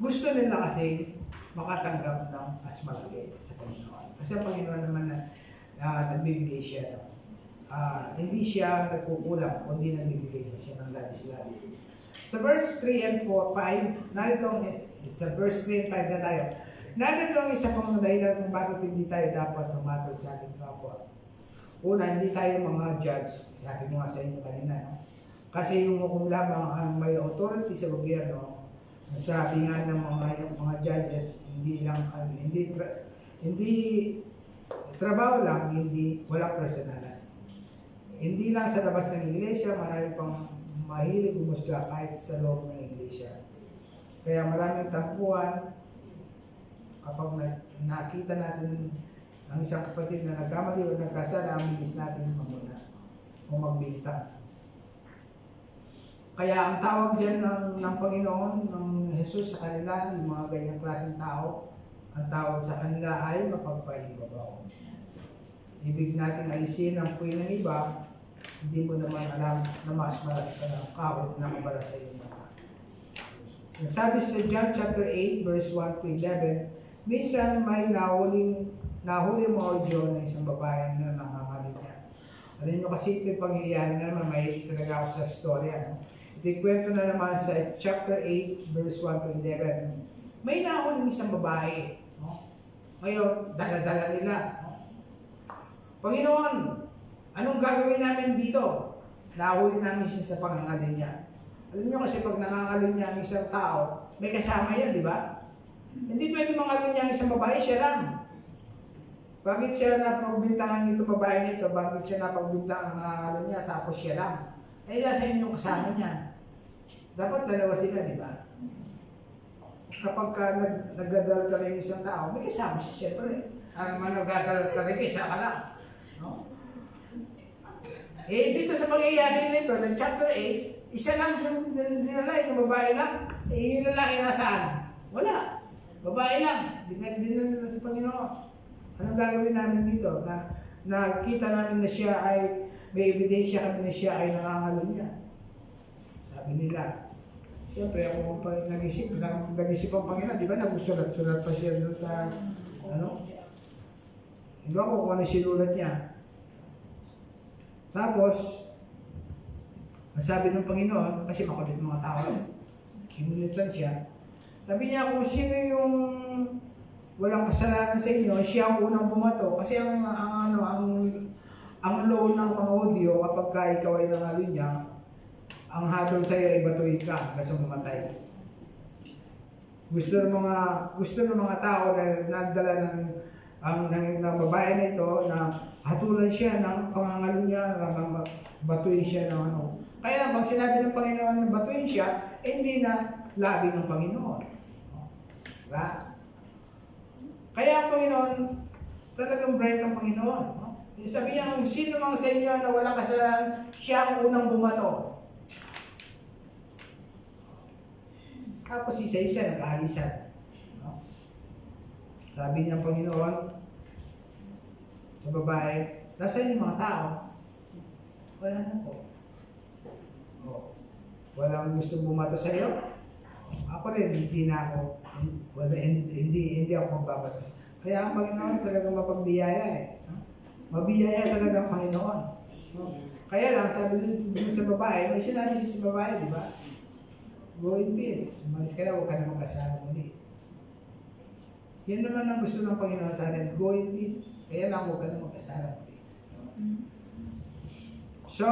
gusto nila kasi makatanggap ng mas malaki sa Panginoon. Kasi ang Panginoon naman na nagbibigay siya. Hindi siya nagkukulang, kundi nagbibigay siya ng labis-labis. Sa verse 3 and 5, narito sa verse 3 and 5 na tayo. Narito ang isa pang dahilan kung bakit hindi tayo dapat humatol sa ating kapwa. Una, hindi tayo mga judge. Sabi mo nga sa inyo kanina, no? Kasi yung hukom lamang ang may authority sa gobyerno. Sabi nga ng mga judges, hindi trabaho lang, hindi walang personalan. Hindi lang sa labas ng iglesia, marami pang mahilig umusga kahit sa loob ng iglesia. Kaya maraming tampuhan kapag nakita natin ang isang kapatid na nagkamali o nagkasala, ang bilis natin mamuna o magbintang. Kaya ang tawag dyan ng Panginoon, ng Jesus sa kanila, yung mga ganyang klaseng tao, ang tawag sa kanila ay mapagpahibabaw. Ibig natin alisin ang puwi ng iba, hindi mo naman alam na mas malaki ka ng kawit na kabala sa iyong mata. Sabi sa John chapter 8 verse 1 to 11, minsan may nahuli mga audio ng isang babae na nangangalit niya. Alam nyo kasi ito yung pangyayari na naman, mahilig talaga ako sa storya. No? Itikwento na naman sa chapter 8 verse 1 to 11. May nahuli isang babae. No? Ngayon, dala-dala nila. No? Panginoon, anong gagawin namin dito? Nahuli namin siya sa pangangalit niya. Alam nyo kasi pag nangangalit niya ang isang tao, may kasama yan, di ba? Hindi pwede mangalit niya ang isang babae, siya lang. Bakit siya napagbintangan itong babae nito? Bakit siya napagbintangan ang nangangalit niya tapos siya lang? Eh, nasa inyo yung kasama niya. Dapat dalawa sila, di ba? Kapag nagdadala ka rin isang tao, may kasama siya, siyempre. Ang mga nagdadala ka rin, isa ka lang. No? Eh, dito sa pangyayari nito, ng chapter 8, isa lang yung dinala, yung babae lang. Eh, yung lalaki nasaan? Wala. Babae lang. Dinala sa Panginoon. Anong gagawin namin dito? Nakita namin na siya ay, may ebidensya kami na siya ay nangangalo niya. Sabi nila, siyempre ako pa nag-isip ang Panginoon, di ba? Nagsulat-sulat pa siya doon sa, hindi ba kung ano sinulat niya. Tapos, sabi ng Panginoon, kasi makulit mga tao, sinulit lang siya. Sabi niya, kung sino yung walang kasalanan sa inyo, siya ang unang bumato. Kasi ang law ng mga audio, kapag ikaw ay nangalo niya, ang hatol sa iyo ay batuin ka kasi mamatay. Gusto ng mga tao na nagdala ng babae na ito na hatulan siya ng pangangalo niya, batuin siya ng ano. Kaya pag sinabi ng Panginoon na batuin siya, hindi na labi ng Panginoon. Diba? Kaya ang Panginoon, talagang bright ang Panginoon. Sabi niya, kung sino mang sa inyo na walang kasalanan, siya ang unang bumato. Tapos isa-isa nag-ahalisan. Sabi niya ang Panginoon sa babae, nasaan yung mga tao? Wala na po. Walang gusto bumato sa iyo? Ako rin, hindi na ako. Hindi ako magbabato. Kaya ang Panginoon talagang mapagbiyaya eh. Mabiyaya talaga ang Panginoon. Kaya lang, sabi dun sa babae, may sinabi siya sa babae, di ba? Go in peace. Umalis ka na, huwag ka na mag-asawa muli. Yan naman ang gusto ng Panginoon sa atin, go in peace. Kaya lang, huwag ka na mag-asawa muli. So,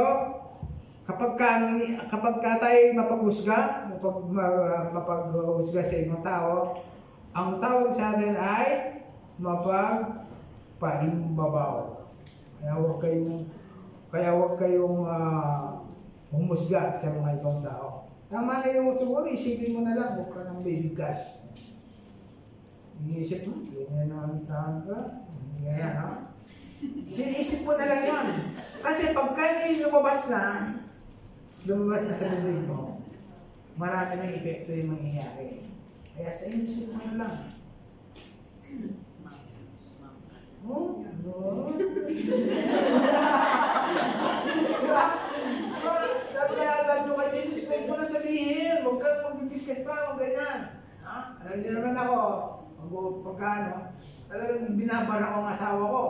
kapag ka tayo mapaghusga, mapaghusga sa ibang tao, ang tawag sa atin ay mapagpaimbabaw. Kaya huwag kayong humusga sa mga ibang tao. Tama na yung siguro, isipin mo na lang, huwag ka ng bibigkas. Iisip mo, ganyan na ang taon ka, ganyan, no? Sinisip mo na lang yun. Kasi pagka lumabas na sa bibig mo, marami ng epekto yung mangyayari. Kaya sa inisip mo na lang. Sabi ko kay Jesus, huwag mo na sabihin, huwag kang magbibigkas pa, huwag ganyan. Alam niyo naman ako, pagkano, talagang binabara ko ang asawa ko.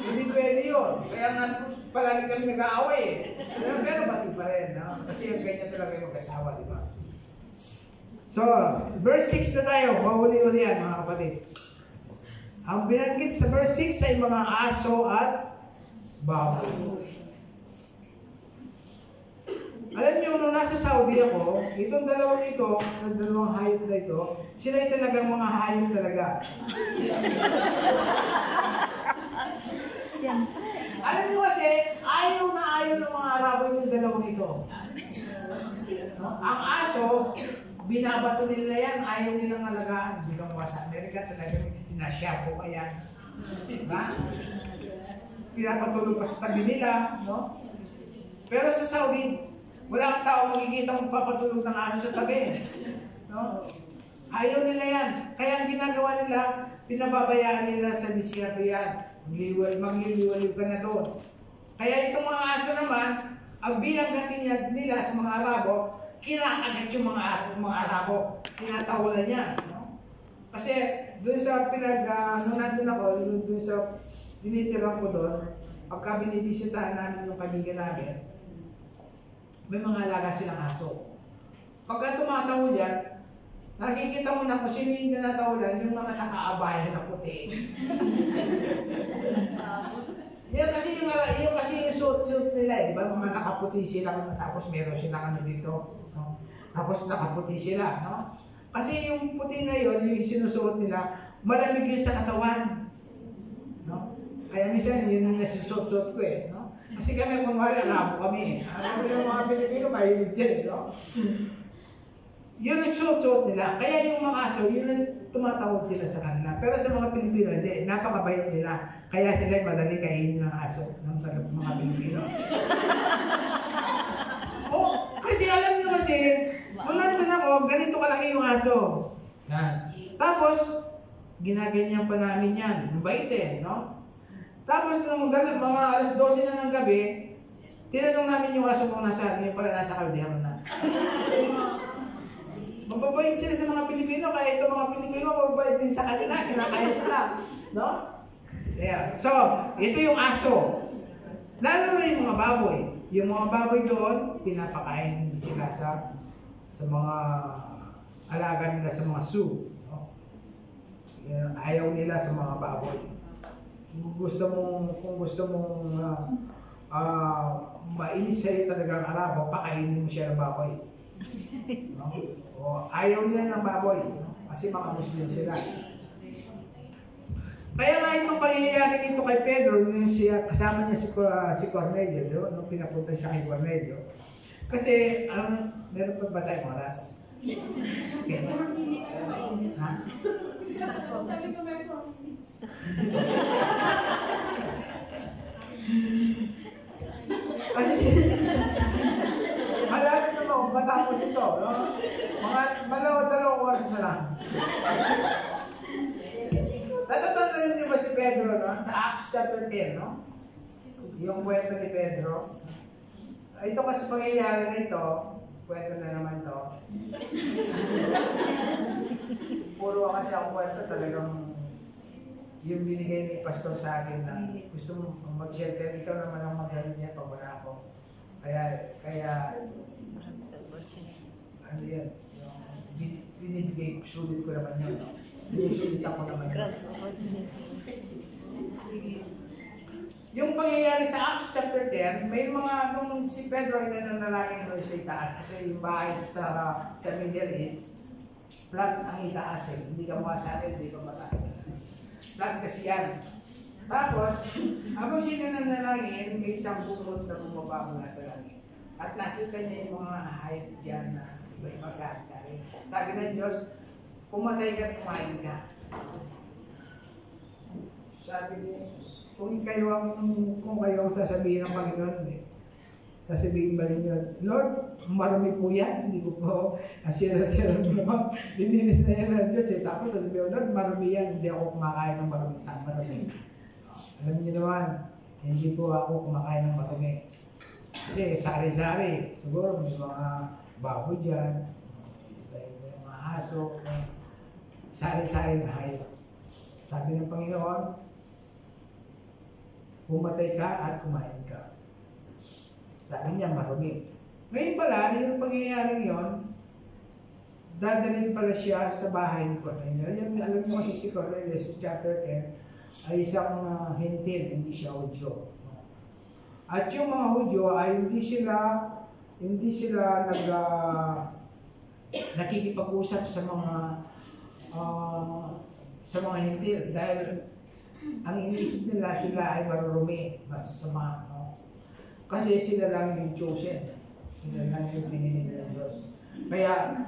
Hindi pwede yun. Kaya nga palagi kami nag-aaway eh. Pero pati pa rin, no? Kasi yung ganyan talaga yung mag-asawa, di ba? So, verse 6 na tayo. Mahuli-huli yan, mga kapatid. Ang binanggit sa verse 6 ay mga aso at baboy. Alam niyo, nung nasa Saudi ako, itong dalawang hayop na ito, sila ay talagang mga hayop talaga. Alam niyo kasi, ayaw ng mga Arabo yung dalawang ito. Ang aso, binabato nila yan, ayaw nilang alagaan. Hindi kang sa Amerika, talagang tinasyapo ka yan. Diba? Pinapatulog pa sa tabi nila, no? Pero sa Saudi, wala kang tao makikita kung papatulog ng aso sa tabi. No? Ayaw nila yan. Kaya ang ginagawa nila, pinababayaan nila sa disyerto yan. Magliliwaliw ka na doon. Kaya itong mga aso naman, ang bilang ganyan nila sa mga Arabo, kinakagat yung mga Arabo. Tinatawalan niya. No? Kasi doon sa nung nandun ako, doon sa tinitirang ko doon, pagka binibisitahan namin yung kaibigan namin, may mga alaga silang aso. Pagka tumataw yan, nakikita mo na kung sino yung tinatawalan, yung mga nakaabayan na puti. Yan kasi yung suit nila, di ba? Mga nakaputi sila, tapos meron silang ano dito. No? Tapos nakaputi sila, no? Kasi yung puti na yun, yung sinusuot nila, malamig yun sa katawan. No? Kaya minsan, yun yung nasusuot ko eh. No? Kasi kami, kunwari, Arabo kami. Alam mo yung mga Pilipino, mahilig din, no? Yun ang suot nila. Kaya yung mga aso, yun ang tumatawag sila sa kanila. Pero sa mga Pilipino, hindi. Napakabait nila. Kaya sila madali kainin ng aso ng mga Pilipino. Kasi alam nyo kasi, kung nandun ako, ganito kalaki yung aso. Yan. Tapos, ginaganyan pa namin yan. Mabait eh, no? Tapos nung mga alas 12 na ng gabi, tinanong namin yung aso kung nasaan, yung pala nasa kaldero na. Mababait sila sa mga Pilipino, kaya itong mga Pilipino mababait din sa kanila, kinakaya sila. No? Yeah. So, ito yung aso. Lalo na yung mga baboy. Yung mga baboy doon, pinapakain sila sa mga alaga nila sa mga zoo. No? Ayaw nila sa mga baboy. Kung gusto mong mainis sa'yo talagang Arabo, pakainin mo siya ng baboy. No? O, ayaw niya ng baboy, no? Kasi mga Muslim sila. Kaya nga itong pangyayari dito kay Pedro, kasama niya si Cornelio, no? Nung pinapunta siya kay Cornelio. Kasi, meron pa ba tayong oras? Okay. Ha? Sabi ko may promise. Malapit na mo, matapos ito, no? Mga dalawang oras na lang. Natatandaan niyo ba si Pedro, no? Sa Acts chapter 10, no? Yung kwento ni Pedro. Ito kasi pangyayari na ito, kwento na naman to. puro kasi ako kwento talagang yung binigay ni Pastor sa akin na gusto mo mag-shelter, ikaw naman ang mag-ano niya pag wala ako. Kaya, ano yan, binibigay, sulit ko naman yun. Sulit ako naman yun. Yung pangyayari sa Acts chapter 10, may mga, nung si Pedro ay nananalangin doon sa itaas, kasi yung bahay sa Middle East, flat ang itaas eh, hindi ka makasalit, hindi ka mataas. Flat kasi yan. Tapos, habang siya nananalangin, may isang bukod na bumaba mula sa langit. At nakita niya yung mga hayop dyan na iba-iba sa atin. Sabi ng Diyos, pumatay ka at kumain ka. Sabi niya, kung kayo ang sasabihin ng Panginoon, sasabihin ba ninyo, Lord, marami po yan, hindi ko po asira-sira naman, lininis na yan ng Diyos eh. Tapos sasabihin, Lord, marami yan, hindi ako kumakain ng marami. Alam niyo naman, hindi po ako kumakain ng marami. Kasi sari-sari, siguro may mga baboy dyan, may mga aso, sari-sari na hayop. Sabi ng Panginoon, pumatay ka at kumain ka. Sabi niya, marumi. Ngayon pala, yung pangyayaring yon, dadalhin pala siya sa bahay ni Cornelio. Yan, alam mo kasi si Cornelio sa chapter 10 ay isang hentil, hindi siya Hudyo. At yung mga Hudyo ay hindi sila nakikipag-usap sa mga hentil dahil ang iniisip nila sila ay marurumi, masasama. No? Kasi sila lang yung chosen. Sila lang yung pinili ng Diyos. Kaya,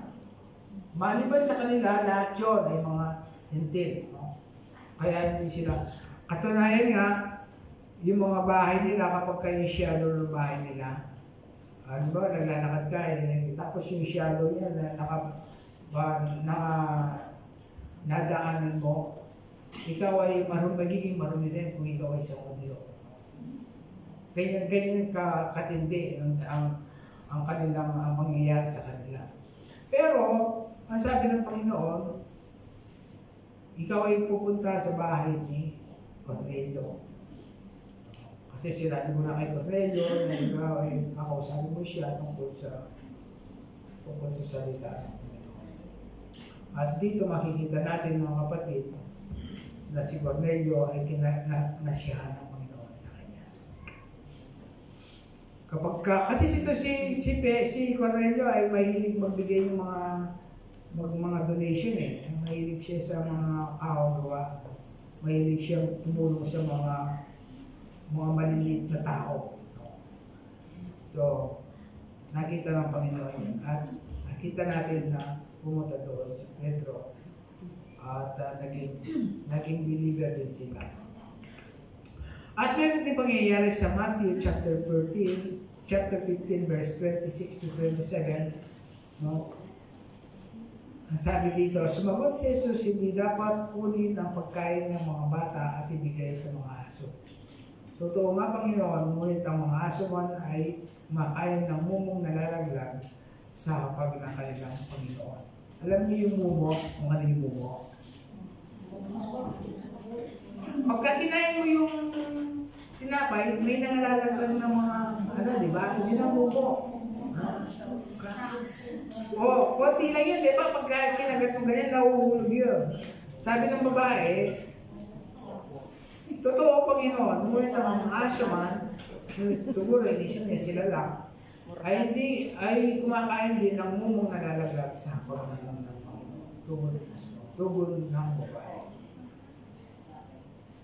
maliban sa kanila, lahat yun ay mga hentil. No? Kaya hindi sila. Katunayan nga, yung mga bahay nila, kapag kayo shadow ng bahay nila, ano ba, naglalakad ka, tapos yung shadow niya nadaanan mo, ikaw ay magiging marumi din kung ikaw ay sa audio. Ganyan katindi ang kanilang mangyayari sa kanila. Pero, ang sabi ng Panginoon, ikaw ay pupunta sa bahay ni Cornelio. Kasi sinabi mo na kay Cornelio na ikaw ay kakausapin mo siya tungkol sa salita. At dito makikita natin mga kapatid, na si Cornelio ay nasiyahan ng Panginoon sa kanya. Kasi si Cornelio ay mahilig magbigay ng mga donation eh. Mahilig siya sa mga kaagawa. Mahilig siya tumulong sa mga maliliit na tao. So, nakita ng Panginoon yun. At nakita natin na pumunta doon si Pedro. At naging believer din sila. At meron din pangyayari sa Matthew chapter 15 verse 26 to 27. No? Ang sabi dito, sumagot si Jesus, hindi dapat kunin ang pagkain ng mga bata at ibigay sa mga aso. Totoo nga Panginoon, ngunit ang mga aso man ay makain ng mumong nalalaglag sa hapag ng kanilang Panginoon. Alam niyo yung mumo, kung ano yung mumo? Pagka kinain mo yung tinapay, may nangalalaglag ng mga, di ba? Hindi na mumo. Konti lang yun, di ba? Pagka kinagat mo ganyan, nahuhulog yun. Sabi ng babae, totoo Panginoon, ngunit ang aso man, siguro inisip niya sila lang, ay kumakain din ng mumong nalalaglag sa hapag ng tugon ng babae.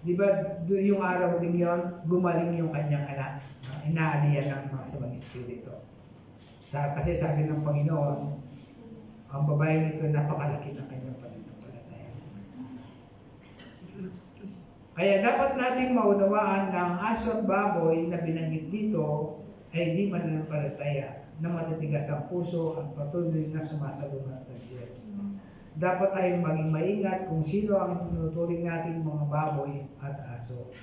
Di ba yung araw din yon, gumaling yung kanyang anak, inaaliyan ng mga samang espiritu. Kasi sabi ng Panginoon, ang babae nito napakalaki ng kanyang pananampalataya. Kaya dapat nating maunawaan na ang aso at baboy na binanggit dito ay di mananampalataya, na matitigas ang puso at patuloy na sumasalungat sa Diyos. Dapat tayong maging maingat kung sino ang tinuturing nating mga baboy at aso.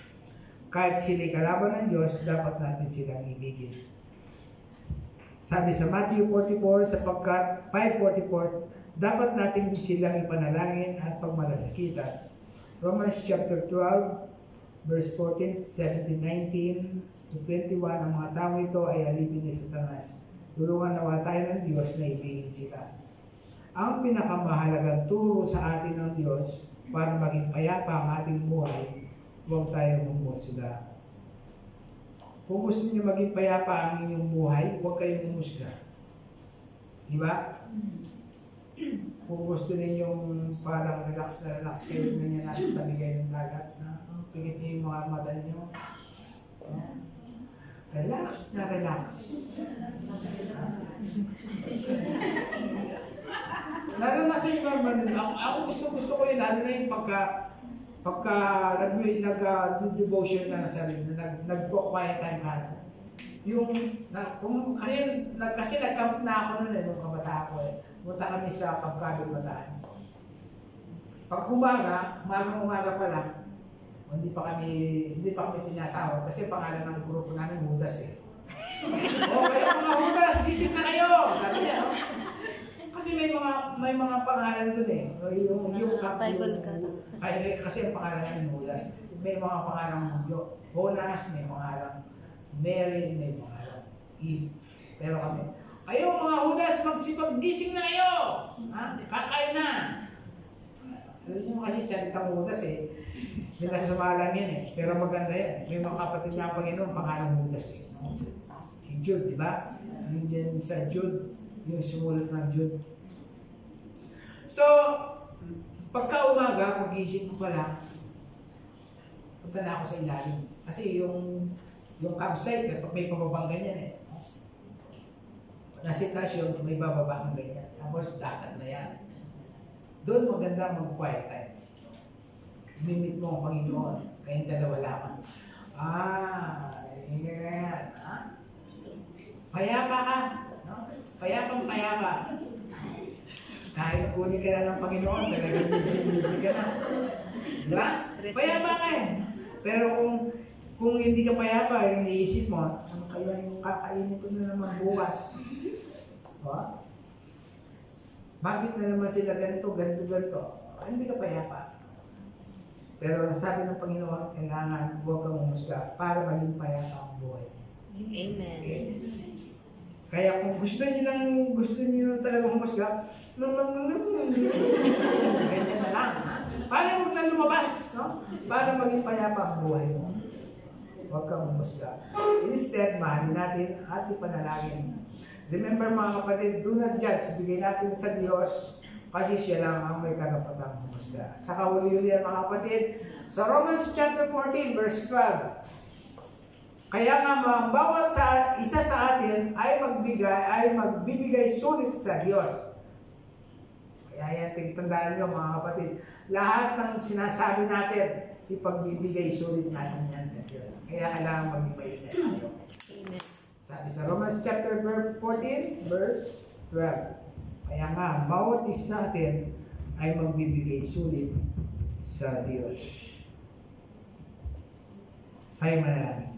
Kahit sila'y kalaban ng Diyos, dapat natin silang ibigin. Sabi sa Matthew 44, sapagkat 5:44, dapat natin silang ipanalangin at pagmalasikitan. Romans chapter 12, verse 14, 17, 19 to 21, ang mga tao ito ay alipin ni Satanas. Tulungan nawa tayo ng Diyos na ibigin sila. Ang pinakamahalagang turo sa atin ng Diyos para maging payapa ang ating buhay, huwag tayong humusga. Kung gusto niyo maging payapa ang inyong buhay, huwag kayong humusga. Di ba? Kung gusto ninyong parang relax na relax kayo, ganyan nasa tabi kayo ng dagat, na pigit niyo yung mga mata niyo. Relax na relax. Lalo na sa iba, ako gusto ko yun, lalo na yung pagka nag-devotion na sa sarili, nag-quiet time ka. Yung, kasi nag-camp na ako noon nung kabata ako Punta kami sa Pagkado Bataan. Pag umaga pa lang, hindi pa kami tinatawag kasi pangalan ng grupo namin Judas Okay, mga Judas, gising na kayo! Sabi niya, no? Kasi may mga pangalan dun Yung kasi ang pangalan namin Judas. May mga pangalan Jonas, may pangalan Mary, may pangalan Eve. Pero kami, ayaw mga Judas, magsipag-gising na kayo! Kakain na! Alam nyo kasi salitang Judas may nasasamalan yan Pero maganda yan. May mga kapatid na Panginoon, pangalan Judas Si Jude, di ba? Yung din sa Jude, yung sumulat ng Jude. So, pagka umaga, pag-isip ko pala, punta na ako sa ilalim. Kasi yung campsite, may pababang ganyan Nasa stasyon, may bababa kang ganyan. Tapos, dagat na yan. Doon maganda mag-quiet time. Mimit mo ang Panginoon. Kayong dalawa lamang. Yan. Payapa ka. No? Payapa. Kahit kunin ka na ng Panginoon, talagang bibig ka na. Diba? Payapa ka Pero kung hindi ka payapa, iniisip mo, ano kaya yung kakainin ko na naman bukas? Bakit na naman sila ganito? Hindi ka payapa. Pero sabi ng Panginoon, kailangan huwag kang umusga para maging payapa ang buhay. Amen. Okay? Kaya kung gusto niyo talaga umusga, ganyan na lang. Para huwag na lumabas, no? Para maging payapa ang buhay mo. Huwag kang umusga. Instead, mahalin natin at ipanalangin. Remember mga kapatid, do not judge. Bigay natin sa Diyos kasi siya lang ang may karapatang humusga. Sa kahuli-huli mga kapatid, sa Romans chapter 14 verse 12, kaya nga bawat isa sa atin ay magbibigay sulit sa Diyos. Kaya yan, tandaan nyo mga kapatid, lahat ng sinasabi natin, ipagbibigay sulit natin yan sa Diyos. Kaya kailangan magbibigay tayo. Amen. Sabi sa Romans chapter 14, verse 12. Kaya nga, bawat isa sa atin ay magbibigay sulit sa Diyos. Tayo manalangin.